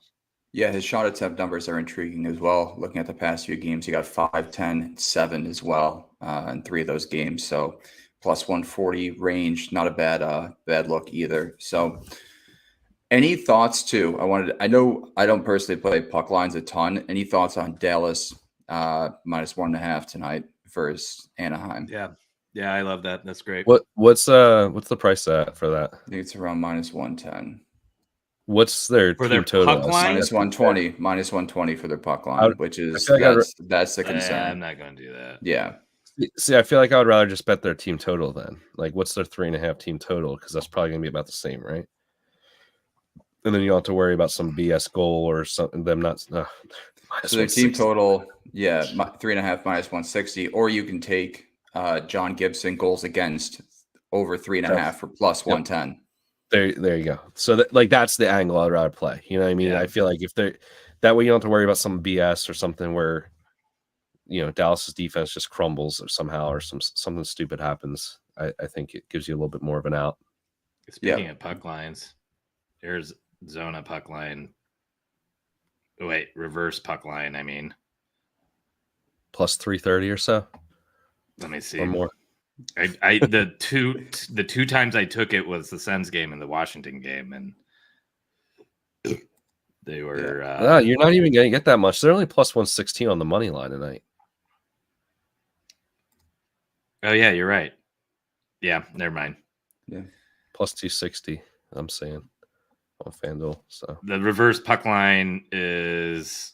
Yeah, his shot attempt numbers are intriguing as well. Looking at the past few games, he got 5, 10, 7 as well in 3 of those games. So plus 140 range, not a bad look either. So any thoughts too? I know I don't personally play puck lines a ton. Any thoughts on Dallas minus 1.5 tonight versus Anaheim? Yeah, I love that. That's great. What's the price at for that? I think it's around minus 110. What's their for team their total? puck line? Minus 120 for their puck line, which is that's the concern. I'm not going to do that. Yeah. See, I feel like I would rather just bet their team total then. Like, what's their 3.5 team total? Because that's probably going to be about the same, right? And then you don't have to worry about some BS goal or something. Them not. So their team total, 3.5 minus 160, or you can take John Gibson goals against over 3.5 for plus 110. There you go. So that's the angle I'd rather play. You know what I mean? Yeah. I feel like if they're that way, you don't have to worry about some BS or something where Dallas's defense just crumbles or somehow or something stupid happens. I think it gives you a little bit more of an out. Speaking of puck lines, there's Zona puck line. Wait, reverse puck line. I mean, plus 330 or so. Let me see. Or more. The two times I took it was the Sens game and the Washington game, and they were. No, you're not even going to get that much. They're only plus 116 on the money line tonight. Oh yeah, you're right. Yeah, never mind. Yeah, plus 260. I'm saying on FanDuel. So the reverse puck line is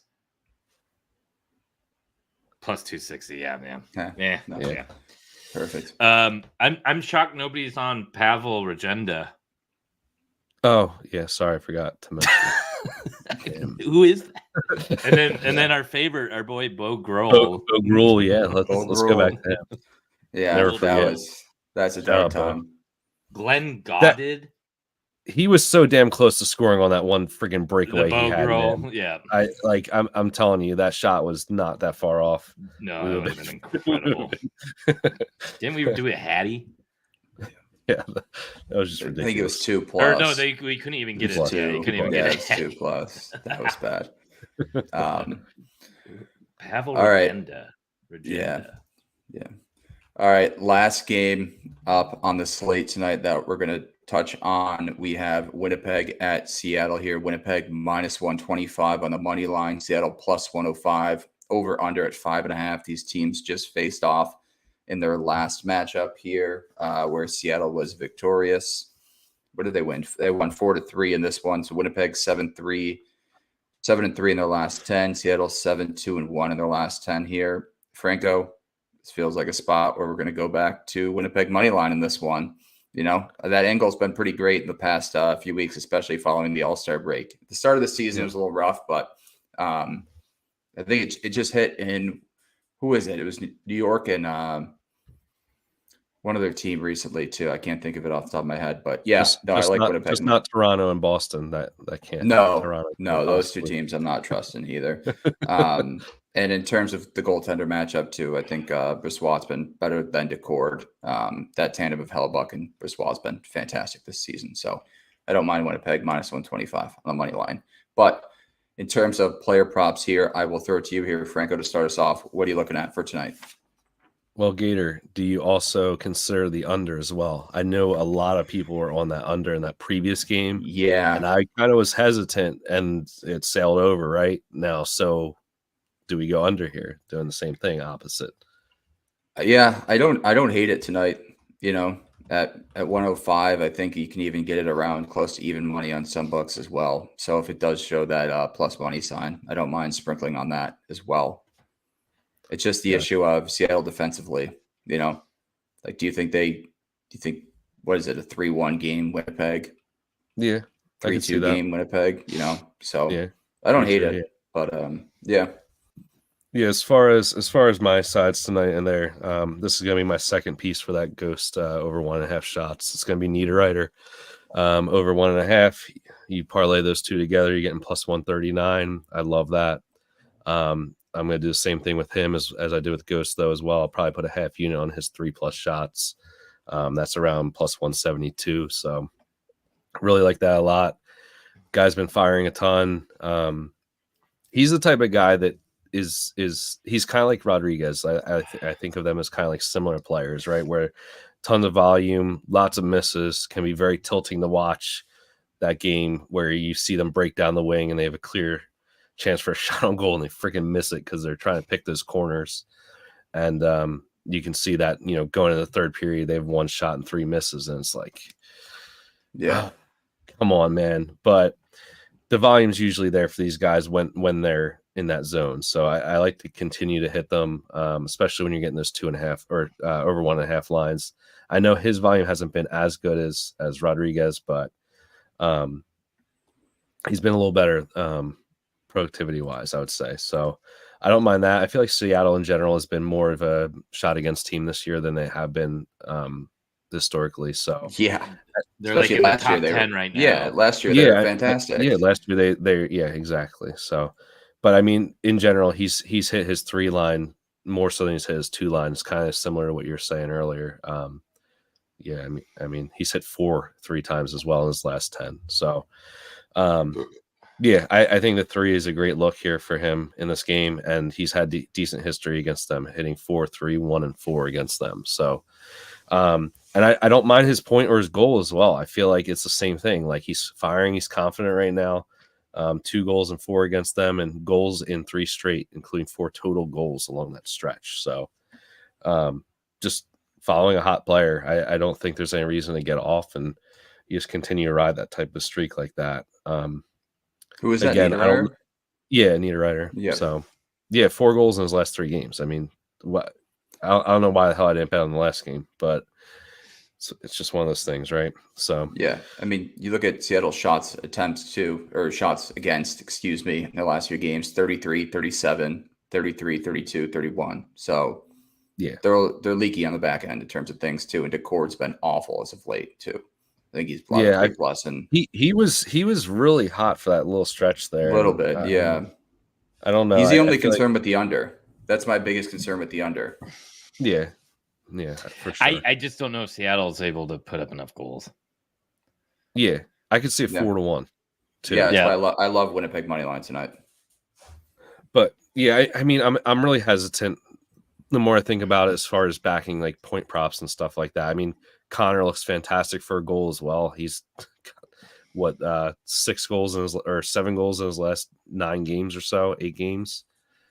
plus 260. Yeah, man. Okay. Yeah. Perfect. I'm shocked nobody's on Pavel Regenda. Oh yeah, sorry, I forgot to mention. Who is that? And then our boy Bo Grohl. Bo Grohl, yeah. Let's go back to him. Yeah, never forget. That's a dark time. Glenn Goddard. He was so damn close to scoring on that one freaking breakaway Bo he had. Grohl, yeah. I'm telling you, that shot was not that far off. No, that would have been incredible. Didn't we do a Hattie? Yeah, that was just ridiculous. I think it was 2+. Or no, we couldn't even get it. Yeah, you couldn't even get it. 2+. That was bad. Pavel Regenda. Regenda. Yeah. All right, last game up on the slate tonight that we're going to touch on. We have Winnipeg at Seattle here. Winnipeg minus 125 on the money line. Seattle plus 105. Over under at 5.5. These teams just faced off in their last matchup here, where Seattle was victorious. What did they win? They won 4-3 in this one. So Winnipeg 7-3 in their last 10. Seattle 7-2-1 in their last 10 here. Franco, this feels like a spot where we're going to go back to Winnipeg money line in this one. You know, that angle's been pretty great in the past few weeks, especially following the All-Star break. At the start of the season, it was a little rough, but I think it just hit in, who is it? It was New York and one other team recently too. I can't think of it off the top of my head, but yeah, I like Winnipeg. Just not Toronto and Boston. That can't. No, those two teams I'm not trusting either. And in terms of the goaltender matchup too, I think Brissois been better than Decord. That tandem of Hellebuck and Brissois been fantastic this season. So I don't mind Winnipeg minus 125 on the money line. But in terms of player props here, I will throw it to you here, Franco, to start us off. What are you looking at for tonight? Well, Gator, do you also consider the under as well? I know a lot of people were on that under in that previous game. Yeah. And I kind of was hesitant, and it sailed over right now. So do we go under here, doing the same thing, opposite? Yeah, I don't hate it tonight. You know, at 105, I think you can even get it around close to even money on some books as well. So if it does show that plus money sign, I don't mind sprinkling on that as well. It's just the issue of Seattle defensively, you know, like, do you think what is it? A 3-1 game Winnipeg? Yeah. 3-2 game Winnipeg, you know? So yeah, I don't hate it, but yeah. Yeah. As far as my sides tonight and there, this is going to be my second piece for that Ghost over 1.5 shots. It's going to be Niederreiter over 1.5. You parlay those two together, you're getting plus 139. I love that. I'm going to do the same thing with him as I did with Ghost, though, as well. I'll probably put a half unit on his 3+ shots. That's around plus 172. So really like that a lot. Guy's been firing a ton. He's the type of guy that he's kind of like Rodriguez. I think of them as kind of like similar players, right? Where tons of volume, lots of misses, can be very tilting to watch that game where you see them break down the wing and they have a clear chance for a shot on goal and they freaking miss it because they're trying to pick those corners. And you can see that, you know, going into the third period, they have 1 shot and 3 misses. And it's like, yeah, come on, man. But the volume's usually there for these guys when they're in that zone. So I like to continue to hit them, especially when you're getting those 2.5 or over 1.5 lines. I know his volume hasn't been as good as Rodriguez, but he's been a little better productivity wise, I would say. So I don't mind that. I feel like Seattle in general has been more of a shot against team this year than they have been historically. So yeah, they're like in the top 10 right now. Yeah, last year they were fantastic. Yeah, last year they yeah, exactly. So, but I mean, in general, he's hit his 3 line more so than he's hit his 2 lines. Kind of similar to what you were saying earlier. Yeah, I mean, he's hit 4 3 times as well in his last 10. So, yeah, I think the 3 is a great look here for him in this game, and he's had decent history against them, hitting 4-3, 1 and 4 against them. So, and I don't mind his point or his goal as well. I feel like it's the same thing. Like, he's firing, he's confident right now. 2 goals and 4 against them, and goals in 3 straight, including 4 total goals along that stretch. So, just following a hot player, I don't think there's any reason to get off. And you just continue to ride that type of streak like that. Who is that? Again, Niederreiter? Niederreiter. Yeah. So, 4 goals in his last 3 games. I mean, what? I don't know why the hell I didn't bet on the last game, but it's just one of those things, right? So, yeah. I mean, you look at Seattle's shots against, in their last few games, 33, 37, 33, 32, 31. So, yeah, they're leaky on the back end in terms of things too. And Decord's been awful as of late too. I think he's plus, and he was really hot for that little stretch there. A little bit, yeah. I don't know. He's the only concern with the under. That's my biggest concern with the under. Yeah, for sure. I just don't know if Seattle's able to put up enough goals. Yeah, I could see a 4-1 too. Yeah, that's why I love Winnipeg money line tonight. But yeah, I mean, I'm really hesitant. The more I think about it, as far as backing like point props and stuff like that. I mean, Connor looks fantastic for a goal as well. He's what 6 goals or 7 goals in his last 9 games or so, 8 games.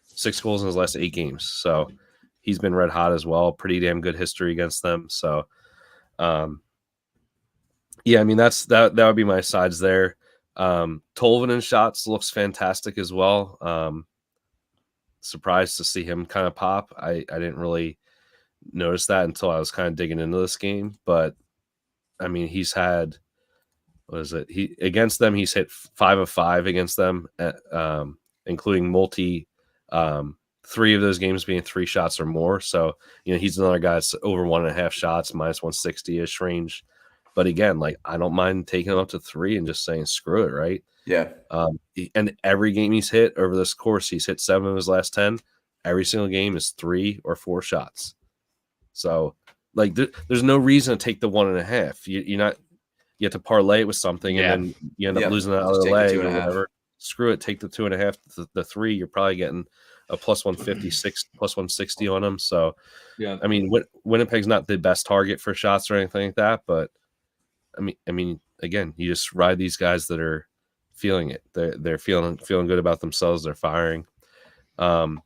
6 goals in his last 8 games. So he's been red hot as well. Pretty damn good history against them. So yeah, I mean that would be my sides there. Tolvanen shots looks fantastic as well. Surprised to see him kind of pop. I didn't really notice that until I was kind of digging into this game. But I mean, he's had, what is it? Against them, he's hit 5 of 5 against them, including 3 of those games being 3 shots or more. So, he's another guy that's over 1.5 shots, minus 160-ish range. But again, like, I don't mind taking him up to 3 and just saying, screw it, right? Yeah. And every game he's hit over this course, he's hit 7 of his last 10. Every single game is 3 or 4 shots. So, like, there's no reason to take the 1.5. You have to parlay it with something, and then you end up losing that other leg or whatever. Screw it, take the 2.5, the 3. You're probably getting a plus 156, plus 160 on them. So, yeah, I mean, Winnipeg's not the best target for shots or anything like that, but I mean, again, you just ride these guys that are feeling it. They're feeling good about themselves. They're firing. And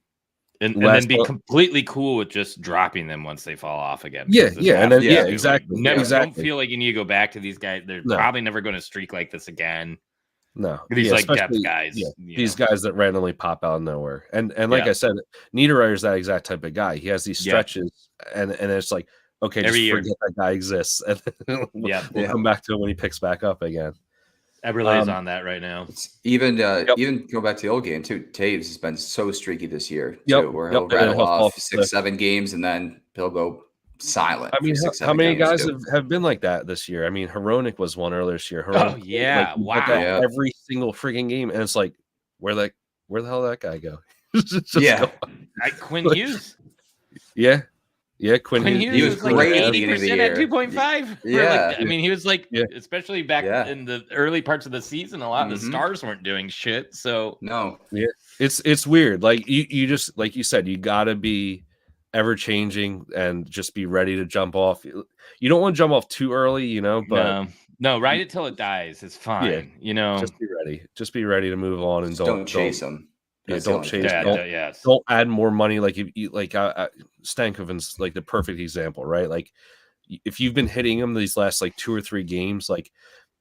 then be completely cool with just dropping them once they fall off again. Exactly. Don't feel like you need to go back to these guys. They're probably never going to streak like this again. No, these like depth guys. Yeah, these guys that randomly pop out of nowhere. And like I said, Niederreiter's that exact type of guy. He has these stretches, and it's like, okay, every year forget that guy exists, and we'll come back to him when he picks back up again. Eberle's on that right now. Even go back to the old game too. Taves has been so streaky this year too, where he'll rattle off 6-7 games and then he'll go silent. I mean, how many guys have been like that this year? I mean, Hronek was one earlier this year. Hronek, wow! Every single freaking game, and it's like, where the hell did that guy go? Quinn Hughes. Yeah, Quinn Hughes. He was like 80% at 2.5. Yeah, I mean, he was like, especially back in the early parts of the season, a lot of the stars weren't doing shit. So it's weird. Like you just, like you said, you gotta be ever changing and just be ready to jump off. You don't want to jump off too early, but no, ride it till it dies. It's fine. Just be ready to move on and don't chase them. Don't chase. Don't add more money. Like Stankoven's like the perfect example, right? Like if you've been hitting him these last like 2 or 3 games, like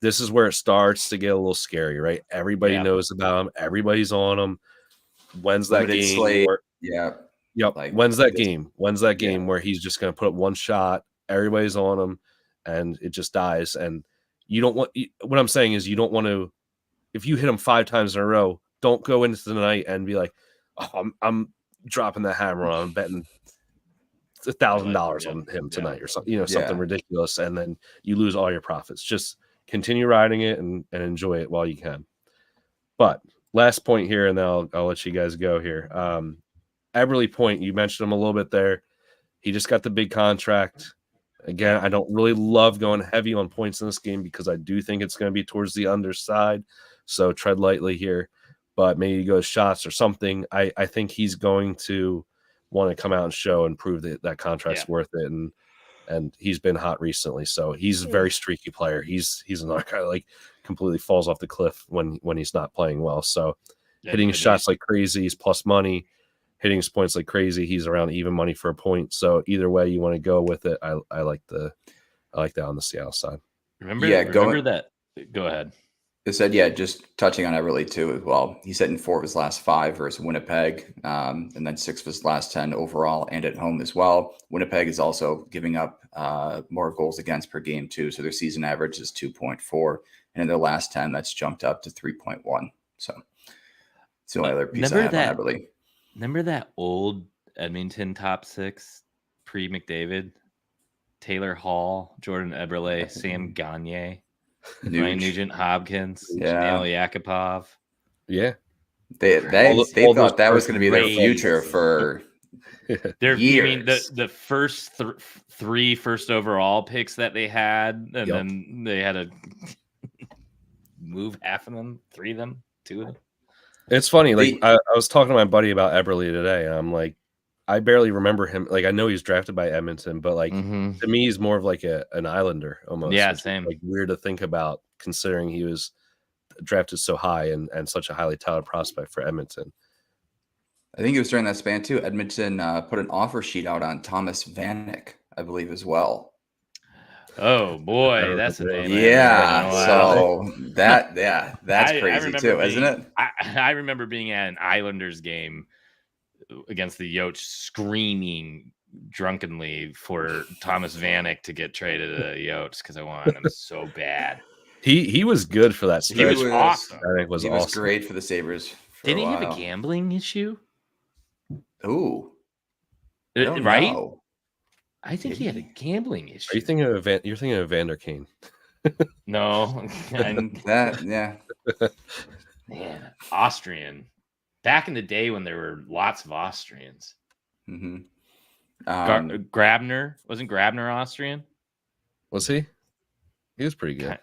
this is where it starts to get a little scary, right? Everybody knows about him. Everybody's on him. When's that game? Slate. Like, when's that game? When's that game where he's just going to put up one shot? Everybody's on him, and it just dies. And you don't want. What I'm saying is, you don't want to. If you hit him 5 times in a row, don't go into the night and be like, "Oh, I'm dropping the hammer on. I'm betting $1,000 on him tonight or something." Something ridiculous, and then you lose all your profits. Just continue riding it and enjoy it while you can. But last point here, and then I'll let you guys go here. Eberle Point, you mentioned him a little bit there. He just got the big contract. Again, I don't really love going heavy on points in this game because I do think it's going to be towards the underside. So tread lightly here, but maybe go shots or something. I think he's going to want to come out and show and prove that contract's worth it. And he's been hot recently. So he's a very streaky player. He's another guy that, like, completely falls off the cliff when he's not playing well. So hitting shots like crazy, he's plus money. Hitting his points like crazy, he's around even money for a point. So either way you want to go with it, I like that on the Seattle side. Remember that. Go ahead. It said, yeah, just touching on Eberle too as well. He's hitting 4 of his last 5 versus Winnipeg, and then 6 of his last 10 overall and at home as well. Winnipeg is also giving up more goals against per game too, so their season average is 2.4, and in their last 10, that's jumped up to 3.1. So it's the only other piece I have on Eberle. Remember that old Edmonton top 6 pre-McDavid? Taylor Hall, Jordan Eberle, Sam Gagner, Ryan Nugent-Hopkins, Nail Yakupov. Yeah. They thought that was going to be their future for years. You mean the first 3 first overall picks that they had, and then they had to move half of them, 3 of them, 2 of them? It's funny. Like I was talking to my buddy about Eberle today, and I'm like, I barely remember him. Like, I know he's drafted by Edmonton, but like to me, he's more of like an Islander almost. Yeah, same. Like weird to think about, considering he was drafted so high and such a highly touted prospect for Edmonton. I think it was during that span too. Edmonton put an offer sheet out on Thomas Vanek, I believe, as well. Oh boy, that's a name. Yeah, so that's crazy too, isn't it? I remember being at an Islanders game against the Yotes, screaming drunkenly for Thomas Vanek to get traded to the Yotes because I wanted him so bad. He was good for that stretch. He was awesome. Vanek was awesome. Great for the Sabres. Didn't he have a gambling issue? Ooh, right? Know. I think he had a gambling issue. Are you thinking of you're thinking of Vander Kane? No, yeah. Man, Austrian. Back in the day when there were lots of Austrians. Mm-hmm. Grabner, wasn't Grabner Austrian? Was he? He was pretty good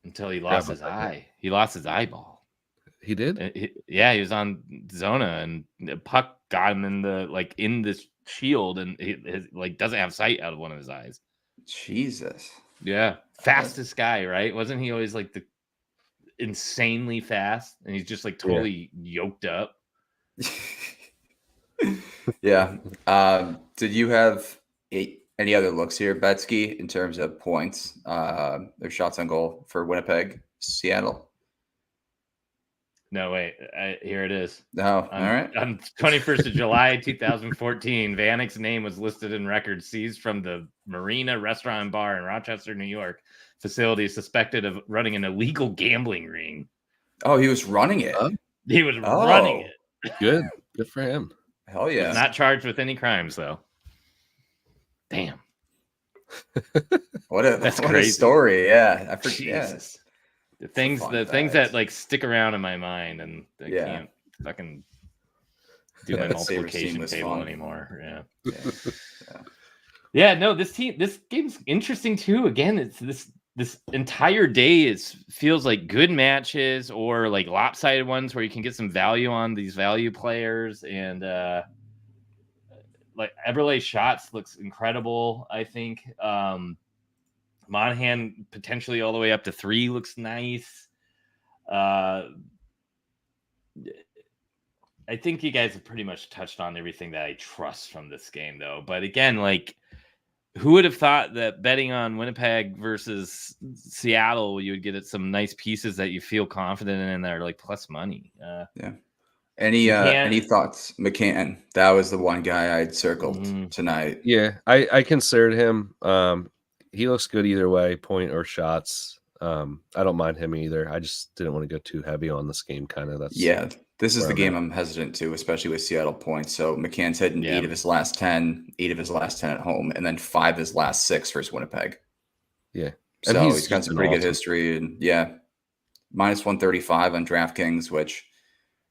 until he lost his eye. He lost his eyeball. He did. He was on Zona, and the puck got him in the shield, and he doesn't have sight out of one of his eyes. Jesus. Yeah, fastest guy, right? Wasn't he always like the insanely fast, and he's just like totally yoked up? Yeah. Did you have any other looks here, Betsky, in terms of points? Their shots on goal for Winnipeg, Seattle. No, wait. Here it is. Oh, all right. On 21st of July, 2014, Vanek's name was listed in records seized from the Marina Restaurant and Bar in Rochester, New York. Facility suspected of running an illegal gambling ring. Oh, he was running it. He was running it. Good for him. Hell yeah! He's not charged with any crimes though. Damn. What a story! Yeah, I forget. Jesus. The things that like stick around in my mind, and I can't fucking do my multiplication table anymore. Yeah. No, this game's interesting too. Again, it's this entire day feels like good matches or like lopsided ones where you can get some value on these value players, and like Eberle shots looks incredible. I think Monahan potentially all the way up to 3 looks nice. I think you guys have pretty much touched on everything that I trust from this game, though. But again, like, who would have thought that betting on Winnipeg versus Seattle, you would get at some nice pieces that you feel confident in that are like plus money? Yeah. Any thoughts? McCann. That was the one guy I'd circled tonight. Yeah, I considered him. He looks good either way, point or shots. I don't mind him either. I just didn't want to go too heavy on this game. Kind of. This is the game I'm hesitant to, especially with Seattle points. So McCann's hitting 8 of his last 10, 8 of his last 10 at home, and then 5 of his last 6 versus Winnipeg. Yeah. And so he's got some pretty good history. And minus 135 on DraftKings, which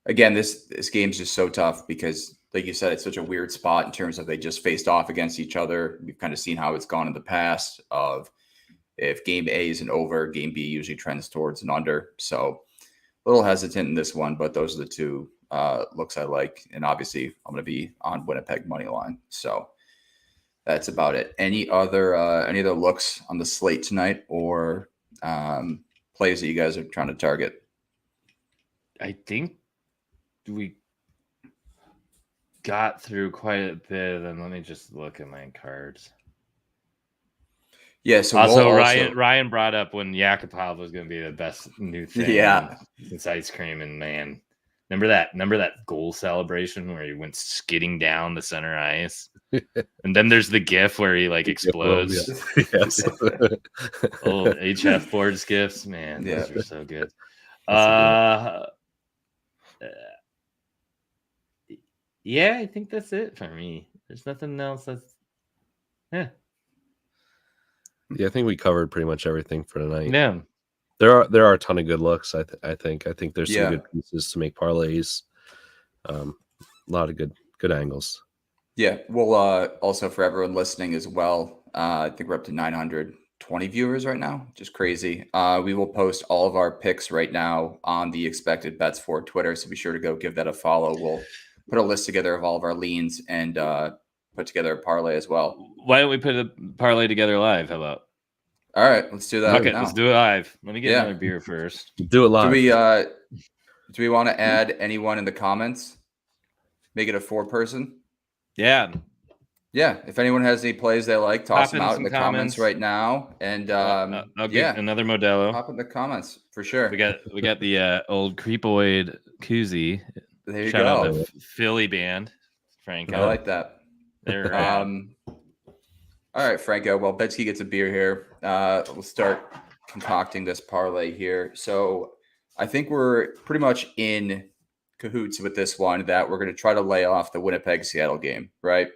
again, this game's just so tough because, like you said, it's such a weird spot in terms of they just faced off against each other. We've kind of seen how it's gone in the past of if game A is an over, game B usually trends towards an under. So a little hesitant in this one, but those are the two looks I like. And obviously I'm going to be on Winnipeg money line. So that's about it. Any other looks on the slate tonight or plays that you guys are trying to target? I think we got through quite a bit, and let me just look at my cards. Yeah. So also, Ryan brought up when Yakupov was going to be the best new thing. Yeah. Since ice cream, and man, remember that goal celebration where he went skidding down the center ice, and then there's the GIF where he like explodes. Yes. Old HF boards GIFs, man, Yeah. those are so good. Yeah, I think that's it for me. There's nothing else that's. Yeah, I think we covered pretty much everything for tonight. Yeah, there are a ton of good looks. I think there's some good pieces to make parlays. A lot of good angles. Yeah, well, also for everyone listening as well, I think we're up to 920 viewers right now, just crazy. We will post all of our picks right now on the Expected Bets for Twitter, so be sure to go give that a follow. We'll put a list together of all of our leans and put together a parlay as well. Why don't we put a parlay together live? How about? All right, let's do that. Okay, let's do it live. Let me get another beer first. Do it live. Do we want to add anyone in the comments? Make it a 4-person? Yeah. If anyone has any plays they like, toss them out in the comments right now. And I'll get another Modelo. Pop in the comments for sure. We got the old Creepoid koozie. There you Shout go. out the Philly band, Franco. I like that. They're all right, Franco. Well, Betsy gets a beer here. We'll start concocting this parlay here. So I think we're pretty much in cahoots with this one that we're going to try to lay off the Winnipeg Seattle game, right?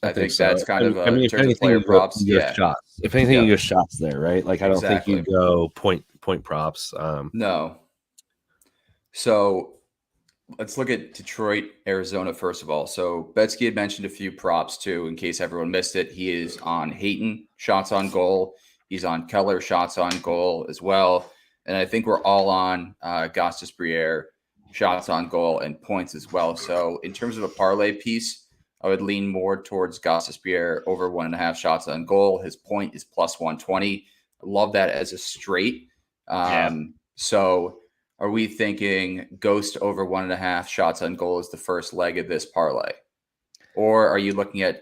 I think so. That's kind of in terms of player props. Shots. If anything, you go shots there, right? Like I don't think you go point props. No. So let's look at Detroit, Arizona first of all. So Betsky had mentioned a few props too, in case everyone missed it. He is on Hayton shots on goal. He's on Keller shots on goal as well. And I think we're all on Gostisbehere shots on goal and points as well. So in terms of a parlay piece, I would lean more towards Gostisbehere over 1.5 shots on goal. His point is plus 120. I love that as a straight. So are we thinking Ghost over 1.5 shots on goal is the first leg of this parlay? Or are you looking at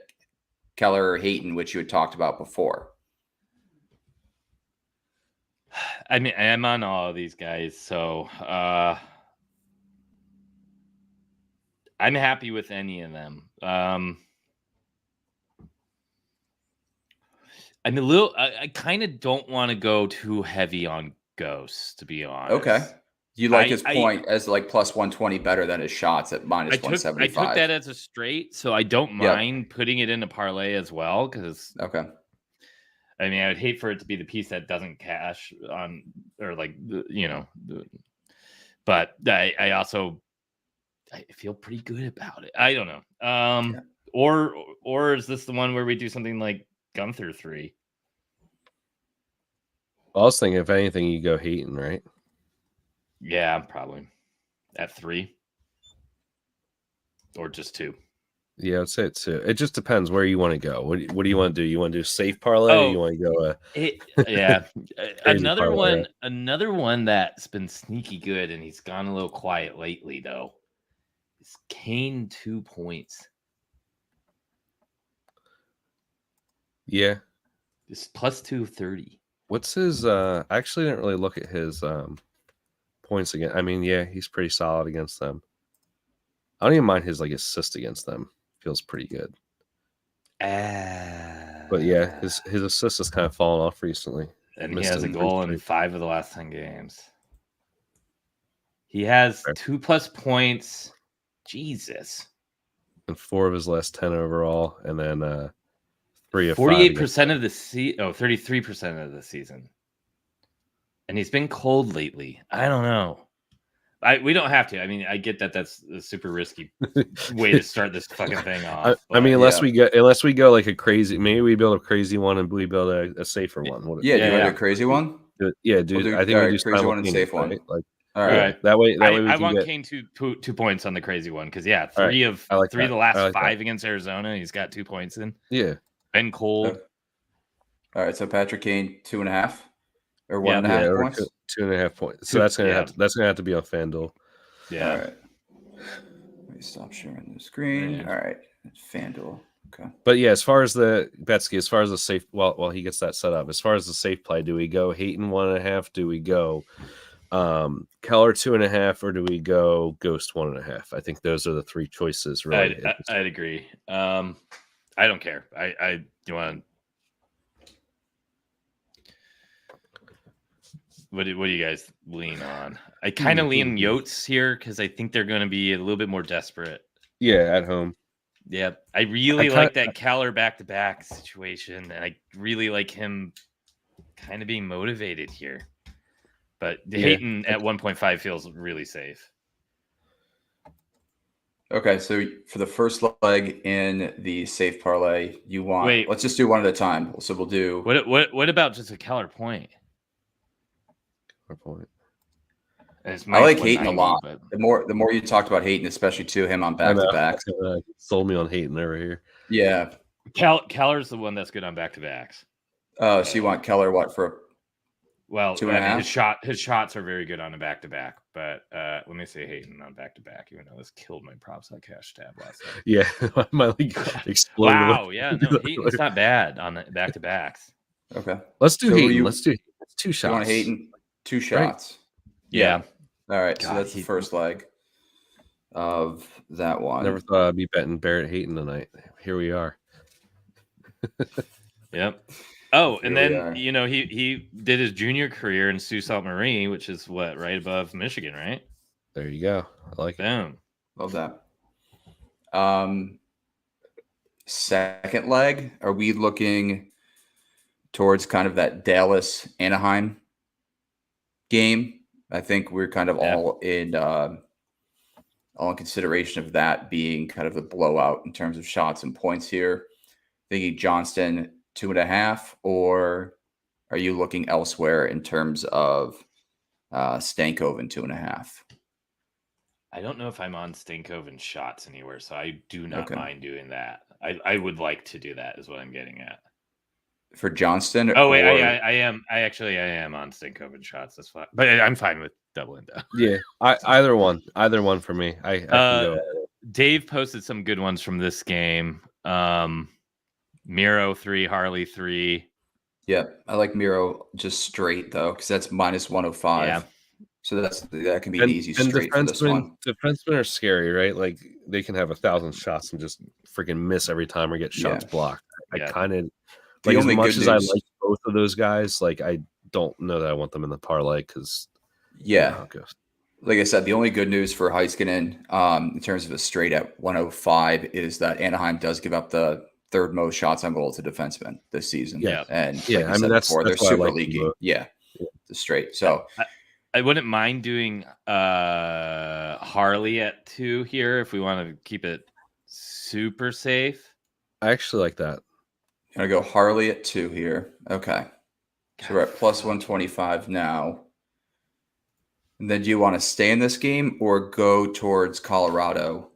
Keller or Hayton, which you had talked about before? I mean, I'm on all of these guys, so I'm happy with any of them. I'm a little. I kind of don't want to go too heavy on Ghost, to be honest. Okay. You like his point as like plus 120 better than his shots at minus 175. I took that as a straight, so I don't mind putting it in a parlay as well. Because I mean, I would hate for it to be the piece that doesn't cash on, or like but I also feel pretty good about it. I don't know. Or is this the one where we do something like Gunther 3? I was thinking, if anything, you go Hayton, right? Yeah, probably at 3 or just 2. Yeah, I'd say it's 2. It just depends where you want to go. What do you want to do? You want to do safe parlay? Or you want to go another parlay, another one that's been sneaky good, and he's gone a little quiet lately though. Is Kane 2 points? Yeah, it's plus 230. What's his? I actually didn't really look at his points again. I mean, yeah, he's pretty solid against them. I don't even mind his like assist against them. Feels pretty good. But yeah, his assist has kind of fallen off recently. And he has a goal in 5 of the last 10 games. He has 2+ points. Jesus. And 4 of his last 10 overall, and then 3 of 48% of the 33% of the season. And he's been cold lately. I don't know. We don't have to. I mean, I get that that's a super risky way to start this fucking thing off. I mean, unless we go like a crazy, maybe we build a crazy one and we build a safer one. Do you want to do a crazy one? Yeah, dude. I think we do crazy one and safe one. Right? Like, all right. That way I want Kane 2 points on the crazy one because 3 of the last 5 against Arizona, he's got 2 points in. Yeah, been cold. All right, so Patrick Kane 2.5 or 1.5 points. 2.5 points. So that's gonna have to be on FanDuel. Yeah. All right. Let me stop sharing the screen. All right, FanDuel. Okay. But yeah, as far as the Betsky, as far as the safe, well, he gets that set up. As far as the safe play, do we go Hayton 1.5? Do we go Keller 2.5, or do we go Ghost 1.5? I think those are the three choices. Really, I'd agree. I don't care. You want. What do you guys lean on? I kind of lean Yotes here because I think they're going to be a little bit more desperate. Yeah, at home. Yeah, I really like that Keller back-to-back situation, and I really like him kind of being motivated here. But Hayton at 1.5 feels really safe. Okay, so for the first leg in the safe parlay, you want. Let's just do one at a time. So we'll do. What about just a Keller point? Keller point. I like Hayton a lot. But... The more you talked about Hayton, especially to him on back-to-backs. Sold me on Hayton over here. Yeah. Keller's the one that's good on back-to-backs. Oh, so you want Keller for 2.5? I mean, his shots are very good on a back-to-back, but let me say Hayton on back-to-back, even though this killed my props on cash tab last night. Yeah, my league exploded. Wow, yeah, no, Hayton's not bad on the back-to-backs. Okay. Let's do Hayton. Let's do 2 shots. You want Hayton? 2 shots. Right? Yeah. All right, so that's the first leg of that one. Never thought I'd be betting Barrett Hayton tonight. Here we are. Yep. Oh, and then he did his junior career in Sault Ste. Marie, which is right above Michigan, right? There you go. I like it. Love that. Second leg, are we looking towards kind of that Dallas Anaheim game? I think we're kind of all in consideration of that being kind of the blowout in terms of shots and points here. Thinking Johnston 2.5, or are you looking elsewhere in terms of Stankoven 2.5? I don't know if I'm on Stankoven shots anywhere, so I do not mind doing that. I would like to do that, is what I'm getting at. For Johnston? Oh, wait, I am. I am on Stankoven shots. That's fine. But I'm fine with doubling down. Yeah, either one for me. I can go. Dave posted some good ones from this game. Miro 3, Harley 3. Yeah, I like Miro just straight though, because that's -105. Yeah. So that can be an easy straight for this one. Defensemen are scary, right? Like they can have 1,000 shots and just freaking miss every time or get shots blocked. I kind of like, as much as I like both of those guys, like I don't know that I want them in the parlay because like I said, the only good news for Heiskanen in terms of a straight at 105 is that Anaheim does give up the third most shots on goal to defensemen this season. Yeah. And I mean, that's they're super leaky. Yeah. The straight. So I wouldn't mind doing Harley at 2 here if we want to keep it super safe. I actually like that. I'm going to go Harley at 2 here. Okay. So we're at +125 now. And then do you want to stay in this game or go towards Colorado,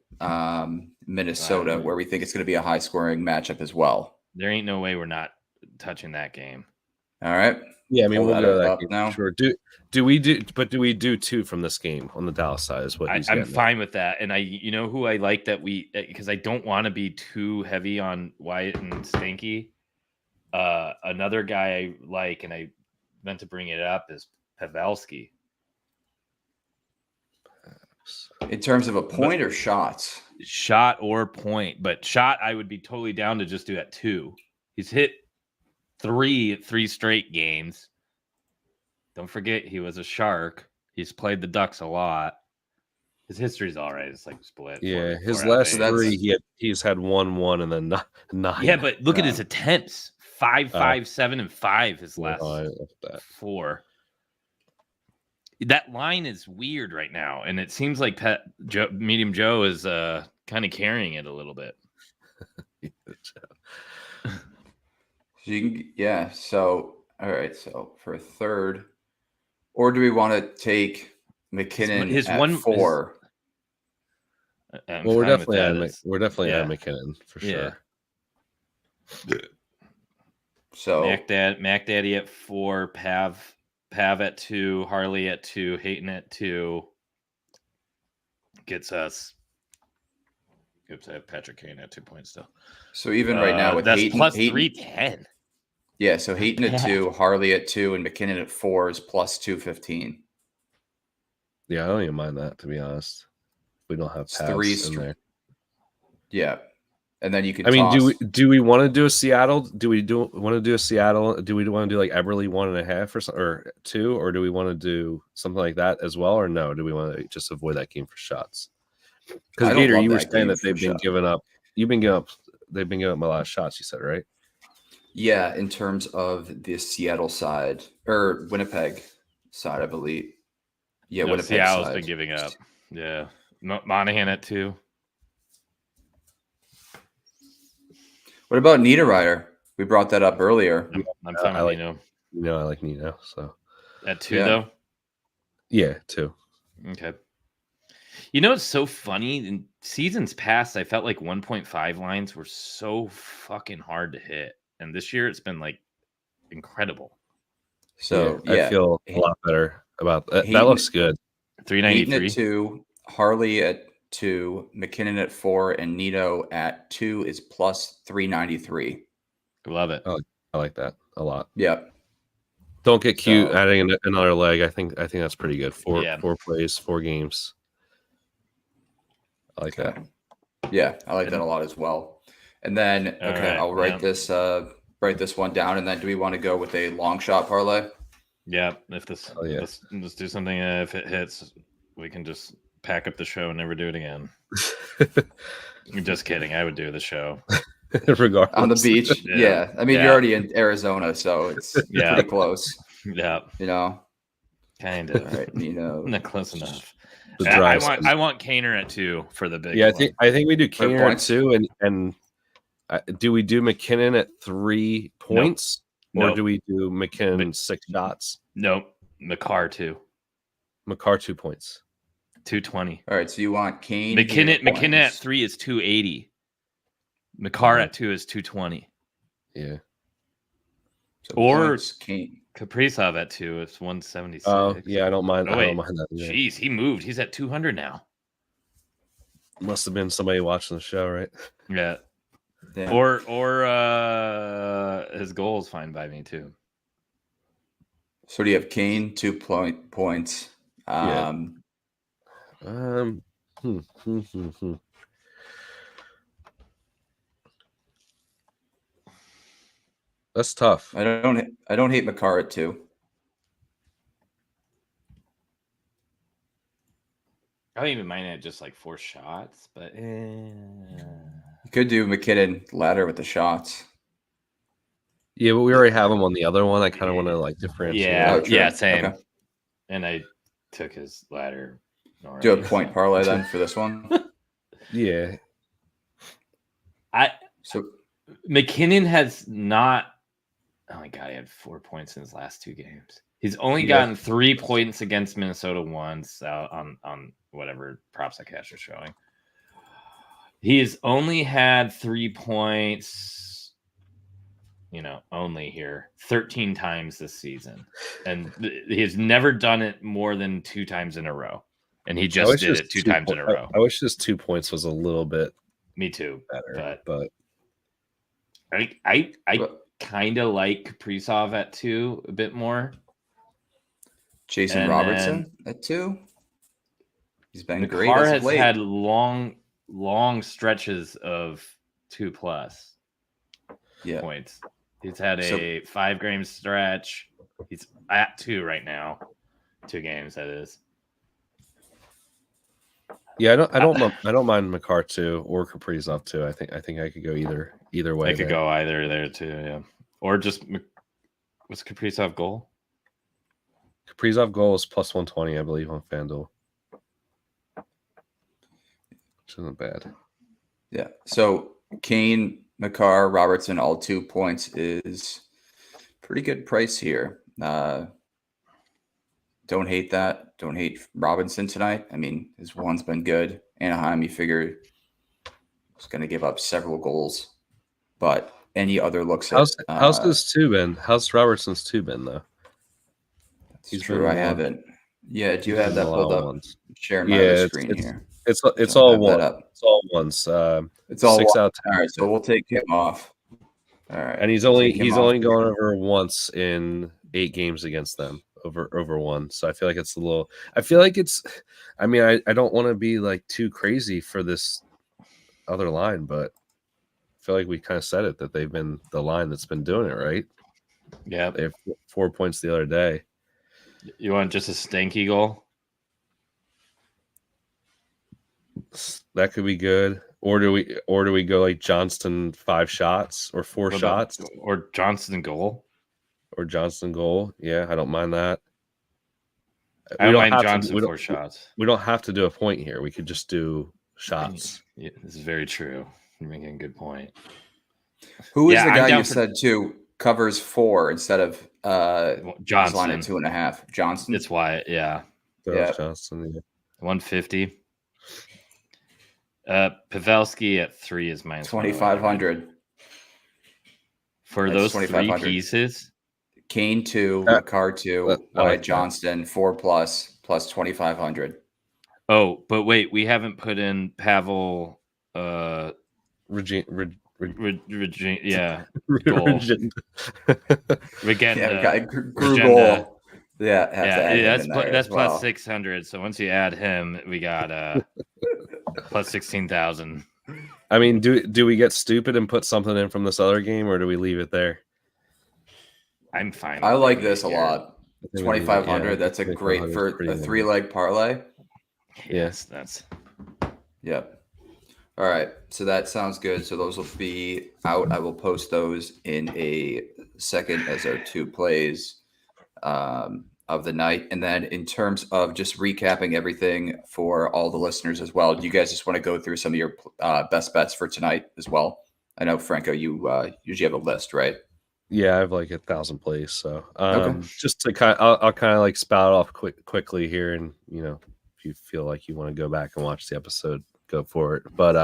Minnesota, where we think it's going to be a high-scoring matchup as well? There ain't no way we're not touching that game. All right. Yeah, I mean, we'll go to that game now. Sure. Do we do 2 from this game on the Dallas side? Is what I'm fine with that. And who I like that because I don't want to be too heavy on Wyatt and Stanky. Another guy I like, and I meant to bring it up, is Pavelski. In terms of a point or shots? Shot or point. But shot, I would be totally down to just do at 2. He's hit 3 straight games. Don't forget, he was a Shark. He's played the Ducks a lot. His history's all right. It's like split. Yeah, his last 3, he's had 1-1 and then 9. Yeah, but look at his attempts. 5, 5, 7, and 5 his last 4. That line is weird right now, and it seems like Medium Joe is kind of carrying it a little bit. So all right. So for a third, or do we want to take McKinnon at 4? Well, we're definitely on McKinnon for sure. Yeah. So Mac Daddy at 4, Pav at 2, Harley at 2, Hayton at 2 gets us Oops, I have Patrick Kane at 2 points still. So even right now with that's Hayton, plus Hayton, 310. Yeah, so Hayton at 2, Harley at 2, and McKinnon at 4 is plus 215. Yeah, I don't even mind that, to be honest. We don't have paths in there. Yeah. And then you can I mean, toss... do we want to do a Seattle? Do we want to do a Seattle? Do we want to do like Eberle 1.5 or something, or 2, or do we want to do something like that as well, or no? Do we want to just avoid that game for shots? Because Gator, you were saying that they've been giving up. You've been giving up. They've been giving up a lot of shots. You said, right? Yeah, in terms of the Seattle side or Winnipeg side, I believe. Yeah, no, Winnipeg Seattle's side. been giving up. Yeah, Monahan at 2. What about Niederreiter? We brought that up earlier. I'm fine with Nino. I like Nino. So at 2 though. Yeah, 2. Okay. You know, it's so funny. In seasons past, I felt like 1.5 lines were so fucking hard to hit, and this year it's been like incredible. So I feel a lot better about that. That looks good. 393 at 2, Harley at 2, McKinnon at 4, and Nito at 2 is plus 393. Love it. I like that a lot. Yeah. Don't get cute adding another leg. I think that's pretty good. 4 plays, 4 games. I like that. Yeah, I like that a lot as well. And then I'll write this one down. And then do we want to go with a long shot parlay? Yeah, if this let's do something. If it hits, we can just pack up the show and never do it again. Just kidding. I would do the show. Regardless. On the beach. Yeah. I mean, you're already in Arizona, so it's pretty close. Yeah. You know? Kind of. All right, you know. Not close enough. I want Kaner at 2 for the big. Yeah, I think we do Kaner at 2, and do we do McKinnon at 3 points, or do we do McKinnon 6 shots? Nope. Makar 2. Makar 2 points. 220. All right, so you want Kane. McKinnon at 3 is 280. Makar at 2 is 220. Yeah. So or Kane. Kaprizov at 2 is 176. Oh, yeah, I don't mind. I don't mind that. Jeez, he moved. He's at 200 now. Must have been somebody watching the show, right? Yeah. Damn. Or his goal is fine by me too. So do you have Kane 2 points? That's tough. I don't hate Makar at 2. I don't even mind it just like 4 shots, but you could do McKinnon ladder with the shots. Yeah, but we already have him on the other one. I kind of want to like differentiate. Yeah, same. Okay. And I took his ladder. Do you have a point parlay then for this one? Yeah. So McKinnon has not. Oh my god, he had 4 points in his last 2 games. He's only gotten 3 points against Minnesota once on whatever props I cash are showing. He has only had 3 points, only here 13 times this season. And he has never done it more than 2 times in a row. And he just did it 2 times in a row. I wish this 2 points was a little bit me too better, but I kind of like Kaprizov at 2 a bit more. Jason Robertson at 2. He's been great. Makar has had long stretches of 2+ points. He's had a 5-game stretch. He's at 2 right now. 2 games, that is. Yeah, I don't mind Makar 2 or Kaprizov 2. I think I could go either way. I could go either there too, yeah. Or just what's Kaprizov goal? Kaprizov goal is plus 120, I believe, on FanDuel. Which isn't bad. Yeah. So Kane, Makar, Robertson, all 2 points is pretty good price here. Don't hate that. Don't hate Robinson tonight. I mean, his one's been good. Anaheim, you figure, is going to give up several goals. But any other looks at how's his 2 been? How's Robertson's 2 been though? He's true. I haven't. Yeah, do you have that pulled up? Share my screen here. It's all have that one. up. It's all ones. It's all 6 one. out of 10. All right, so we'll take him off. All right, And he's we'll only take him off. gone over once in 8 games against them over one. So I feel like it's a little. I feel like it's. I mean, I don't want to be like too crazy for this other line, but I feel like we kind of said it that they've been the line that's been doing it right. Yeah, they have 4 points the other day. You want just a stanky goal? That could be good. Or do we go like Johnston 5 shots or 4 shots or Johnston goal? Or Johnston goal? Yeah, I don't mind that. I don't mind Johnson 4 shots. We don't have to do a point here. We could just do shots. Yeah, this is very true. You're making a good point. Who is the guy you said too covers 4 instead of Johnson line at 2.5? Johnson. It's why, yeah. Johnson, 150. Pavelski at 3 is minus 2,500 for those 3 pieces. Kane 2, Car 2, Wyatt Johnston 4 plus 2,500. Oh, but wait, we haven't put in Pavel. Regina, yeah, Regenda. Grugol. Yeah, that's plus 600. So once you add him, we got plus 16,000. I mean, do we get stupid and put something in from this other game, or do we leave it there? I'm fine. I like this a lot. 2,500. That's a great for a 3-leg parlay. Yes, that's. Yep. All right, so that sounds good. So those will be out. I will post those in a second as our 2 plays of the night. And then in terms of just recapping everything for all the listeners as well, do you guys just want to go through some of your best bets for tonight as well? I know, Franco, you usually have a list, right? Yeah, I have like 1,000 plays. So just to I'll kind of like spout off quickly here. And, if you feel like you want to go back and watch the episode, go for it. But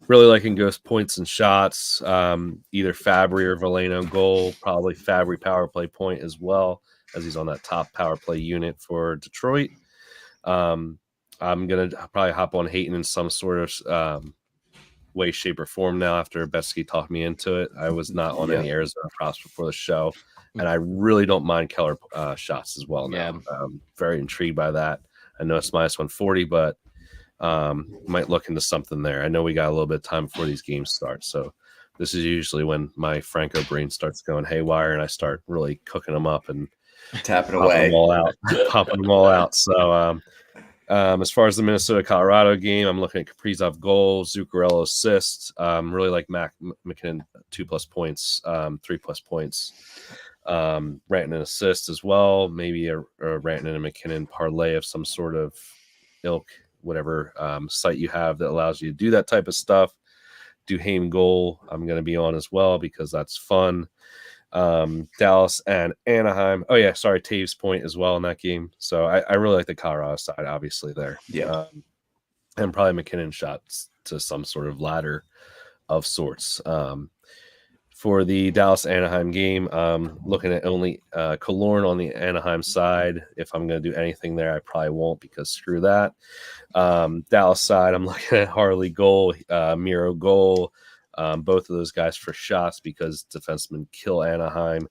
really liking Ghost points and shots, either Fabry or Veleno goal, probably Fabry power play point as well, as he's on that top power play unit for Detroit. I'm going to probably hop on Hayton in some sort of way, shape, or form now after Betsky talked me into it. I was not on any Arizona props before the show, and I really don't mind Keller shots as well now. I'm very intrigued by that. I know it's minus 140, but might look into something there. I know we got a little bit of time before these games start, so this is usually when my Franco brain starts going haywire and I start really cooking them up and tapping away, popping them all out. So as far as the Minnesota-Colorado game, I'm looking at Kaprizov goal, Zuccarello assist. Really like McKinnon 2+ points, 3+ points. Rantanen assist as well. Maybe a Rantanen and McKinnon parlay of some sort of ilk, whatever site you have that allows you to do that type of stuff. Duhaime goal, I'm going to be on as well because that's fun. Dallas and Anaheim. Oh yeah, sorry, Taves point as well in that game. So I really like the Colorado side, obviously there. Yeah, and probably McKinnon shots to some sort of ladder of sorts. For the Dallas Anaheim game, looking at only Killorn on the Anaheim side. If I'm going to do anything there, I probably won't because screw that. Dallas side, I'm looking at Harley goal, Miro goal. Both of those guys for shots because defensemen kill Anaheim.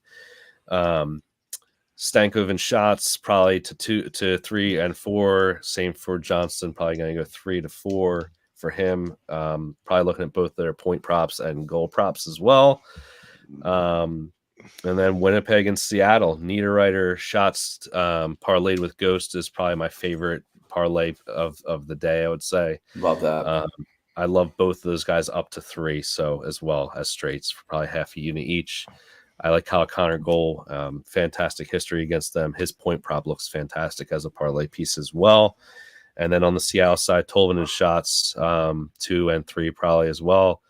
Stankoven and shots probably to 2 to 3 and 4. Same for Johnston, probably going to go 3 to 4 for him. Probably looking at both their point props and goal props as well. And then Winnipeg and Seattle. Niederreiter shots parlayed with Ghost is probably my favorite parlay of the day, I would say. Love that. I love both of those guys up to 3, so as well as straights for probably half a unit each. I like Kyle Connor goal. Fantastic history against them. His point prop looks fantastic as a parlay piece as well. And then on the Seattle side, Tolvanen shots 2 and 3 probably as well.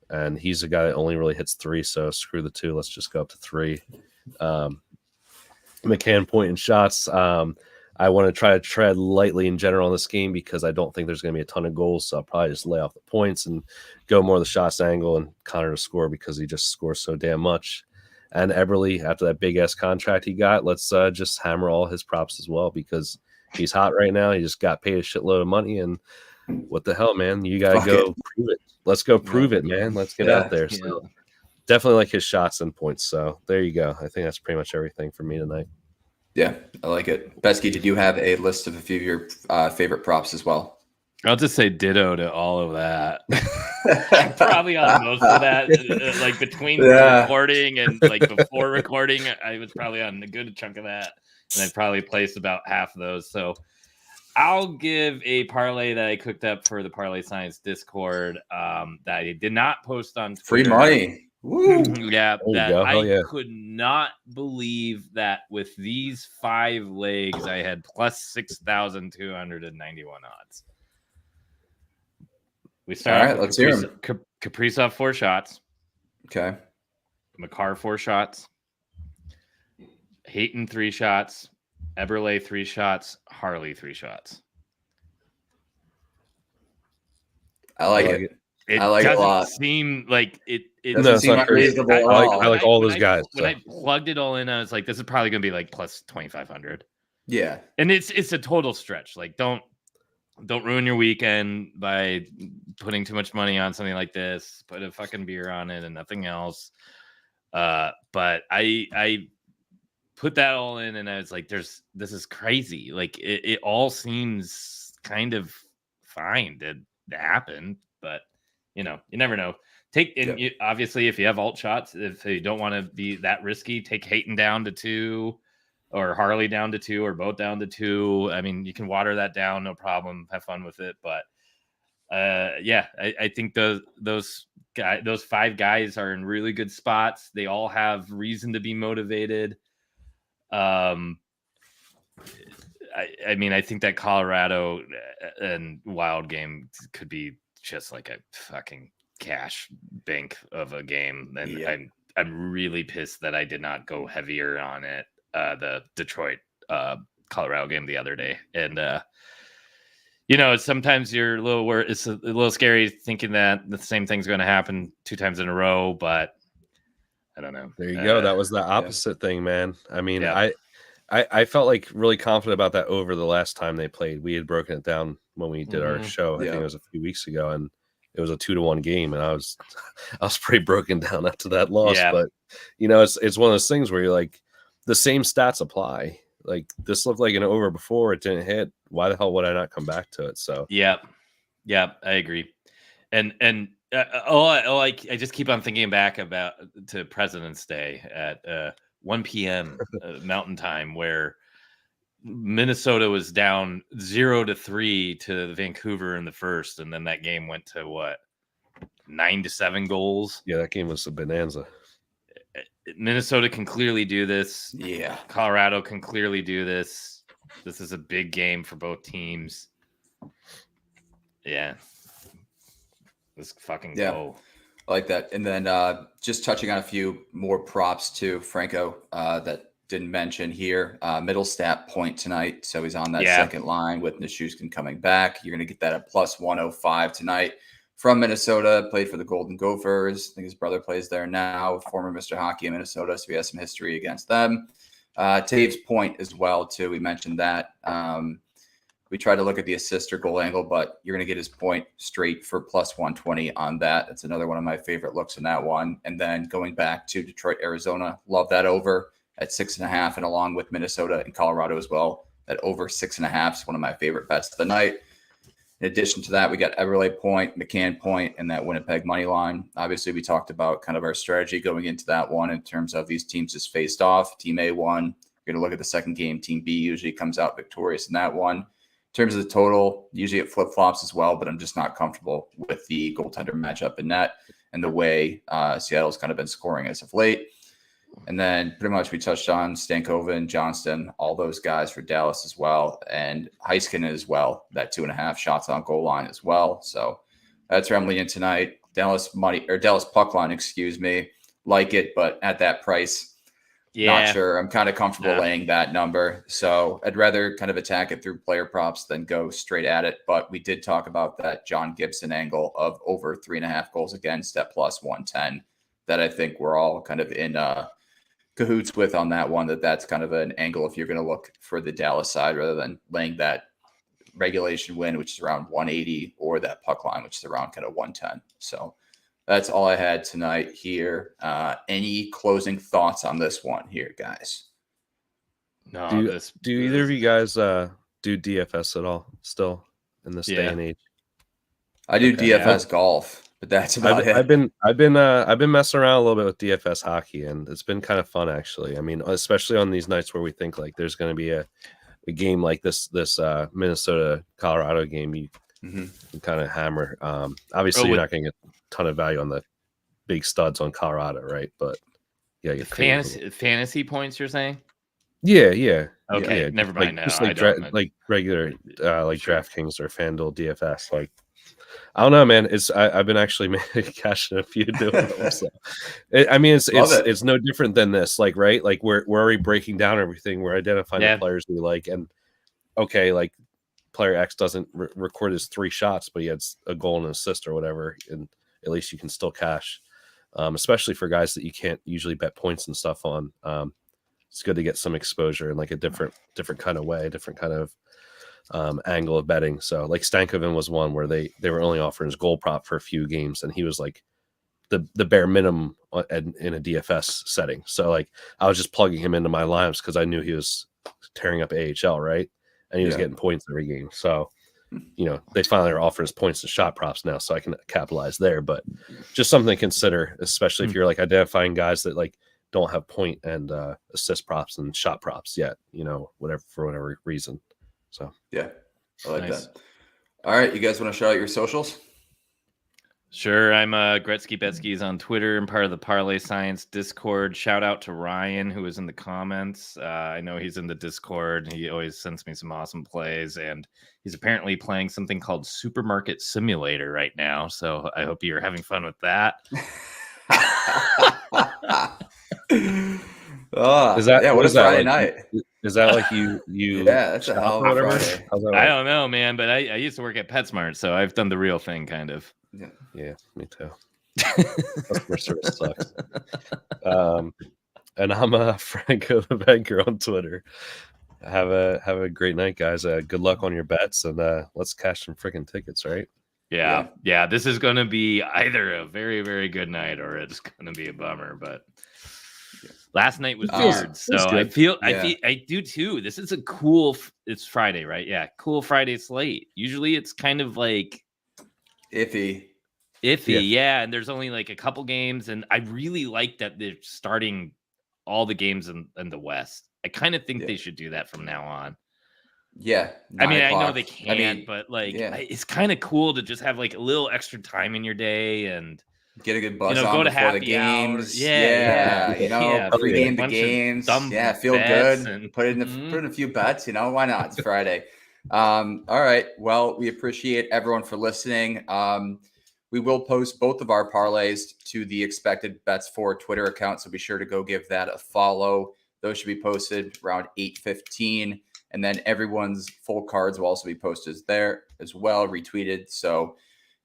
And he's a guy that only really hits 3, so screw the 2. Let's just go up to 3. McCann point and shots. I want to try to tread lightly in general in this game because I don't think there's going to be a ton of goals. So I'll probably just lay off the points and go more of the shots angle and Connor to score because he just scores so damn much. And Eberle, after that big-ass contract he got, let's just hammer all his props as well because He's hot right now. He just got paid a shitload of money, and what the hell, man? You gotta go prove it. Let's go prove it, man. Let's get out there. So definitely like his shots and points. So there you go. I think that's pretty much everything for me tonight. Yeah, I like it. Besky, did you have a list of a few of your favorite props as well? I'll just say ditto to all of that. Probably on most of that, like between recording and like before recording, I was probably on a good chunk of that, and I probably placed about half of those. So I'll give a parlay that I cooked up for the Parlay Science Discord that I did not post on Twitter. Free money. Woo. Yeah, that I could not believe that with these 5 legs, I had plus 6,291 odds. We start let's hear him. Kaprizov 4 shots. Okay. Makar 4 shots. Hayton 3 shots. Eberle 3 shots. Harley 3 shots. I like it. It I like it a lot. Doesn't seem like it doesn't seem unreasonable at all. I like all those guys. When I plugged it all in, I was like, this is probably going to be like plus 2,500. Yeah. And it's a total stretch. Like, don't ruin your weekend by putting too much money on something like this. Put a fucking beer on it and nothing else. But I put that all in and I was like, this is crazy. Like it all seems kind of fine to happen, but you never know. Obviously, if you have alt shots, if you don't want to be that risky, take Hayton down to 2 or Harley down to 2 or both down to 2. I mean, you can water that down, no problem. Have fun with it. But I think those 5 guys are in really good spots. They all have reason to be motivated. I mean, I think that Colorado and Wild game could be just like a fucking cash bank of a game. And I'm really pissed that I did not go heavier on it. The Detroit Colorado game the other day. And sometimes you're it's a little scary thinking that the same thing's going to happen 2 times in a row, but I don't know. There you go. That was the opposite thing, man. I mean, I felt like really confident about that over the last time they played. We had broken it down when we did our show. I think it was a few weeks ago, and it was a 2-1 game, and I was pretty broken down after that loss. Yeah. But it's one of those things where you're like, the same stats apply. Like this looked like an over before, it didn't hit. Why the hell would I not come back to it? So yeah, I agree. And I just keep on thinking back to President's Day at 1 p.m. Mountain Time, where Minnesota was down 0-3 to Vancouver in the first, and then that game went to 9-7 goals. Yeah, that game was a bonanza. Minnesota can clearly do this. Yeah. Colorado can clearly do this. This is a big game for both teams. Yeah. Let's fucking go. I like that. And then just touching on a few more props too, Franco, that didn't mention here. Middlestat point tonight. So he's on that second line with Nichushkin coming back. You're going to get that at plus 105 tonight. From Minnesota, played for the Golden Gophers. I think his brother plays there now, former Mr. Hockey in Minnesota, so he has some history against them. Taves point as well, too. We mentioned that. We tried to look at the assist or goal angle, but you're going to get his point straight for plus 120 on that. That's another one of my favorite looks in that one. And then going back to Detroit, Arizona, love that over at 6.5, and along with Minnesota and Colorado as well. That over 6.5 is one of my favorite bets of the night. In addition to that, we got Eberle point, McCann point, and that Winnipeg money line. Obviously, we talked about kind of our strategy going into that one in terms of these teams just faced off. Team A won. You're going to look at the second game. Team B usually comes out victorious in that one. In terms of the total, usually it flip-flops as well, but I'm just not comfortable with the goaltender matchup in net and the way Seattle's kind of been scoring as of late. And then pretty much we touched on Stankoven, Johnston, all those guys for Dallas as well, and Heiskanen as well, that 2.5 shots on goal line as well. So that's where I'm leaning tonight. Dallas puck line, excuse me. Like it, but at that price, not sure. I'm kind of comfortable laying that number. So I'd rather kind of attack it through player props than go straight at it. But we did talk about that John Gibson angle of over 3.5 goals against at plus 110 that I think we're all kind of in cahoots with on that one, that's kind of an angle if you're going to look for the Dallas side rather than laying that regulation win, which is around 180, or that puck line, which is around kind of 110. So that's all I had tonight here. Any closing thoughts on this one here, guys? No. Do either of you guys do DFS at all still in this day and age? I do DFS golf, but that's about it. I've been messing around a little bit with DFS hockey, and it's been kind of fun actually. I mean, especially on these nights where we think like there's going to be a game like this Minnesota Colorado game, you can kind of hammer. Obviously, you're not going to get a ton of value on the big studs on Colorado, right? But yeah, you fantasy points. You're saying? Yeah. Okay, yeah. never mind. Just like regular like DraftKings or FanDuel DFS. Like, I don't know, man. I've been actually cashing a few doing them. So. It's no different than this. Like, right? Like we're already breaking down everything. We're identifying the players we like, and okay, like player X doesn't record his 3 shots, but he had a goal and an assist or whatever, and at least you can still cash. Especially for guys that you can't usually bet points and stuff on. It's good to get some exposure in like a different kind of way, different kind of angle of betting. So like Stankoven was one where they were only offering his goal prop for a few games, and he was like the bare minimum in a DFS setting. So like I was just plugging him into my lineups because I knew he was tearing up AHL, right? And he was getting points every game. So they finally are offering us points and shot props now, so I can capitalize there. But just something to consider, especially if you're like identifying guys that like don't have point and assist props and shot props yet, whatever, for whatever reason. So yeah, I like that. All right, you guys want to shout out your socials? Sure. I'm Gretzky Betsky's on Twitter and part of the Parlay Science Discord. Shout out to Ryan, who was in the comments. I know he's in the Discord. He always sends me some awesome plays, and he's apparently playing something called Supermarket Simulator right now. So I hope you're having fun with that. What is Friday night? Is that like you yeah, that's a hell of a Friday. I don't know, man, but I used to work at PetSmart, so I've done the real thing, kind of. Yeah, me too. Customer service sucks. And I'm Franco the Banker on Twitter. Have a great night, guys. Good luck on your bets, and let's cash some freaking tickets, right? Yeah. This is going to be either a very, very good night or it's going to be a bummer. But last night was weird, so I do too. This is a cool. It's Friday, right? Yeah, cool Friday slate. Usually, it's kind of like iffy. Yeah. And there's only like a couple games, and I really like that they're starting all the games in the West. I kind of think they should do that from now on. Yeah. I mean, I know they can't, but like, it's kind of cool to just have like a little extra time in your day and get a good buzz on go to before the games. Pregame the games. Feel good. And put in a few bets. Why not? It's Friday. All right. Well, we appreciate everyone for listening. We will post both of our parlays to the Expected Bets for Twitter account, so be sure to go give that a follow. Those should be posted around 8:15. And then everyone's full cards will also be posted there as well, retweeted. So,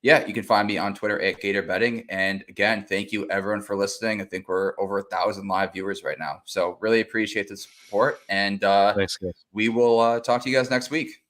yeah, you can find me on Twitter at Gator Betting. And again, thank you everyone for listening. I think we're over 1,000 live viewers right now. So really appreciate the support. And thanks, guys. We will talk to you guys next week.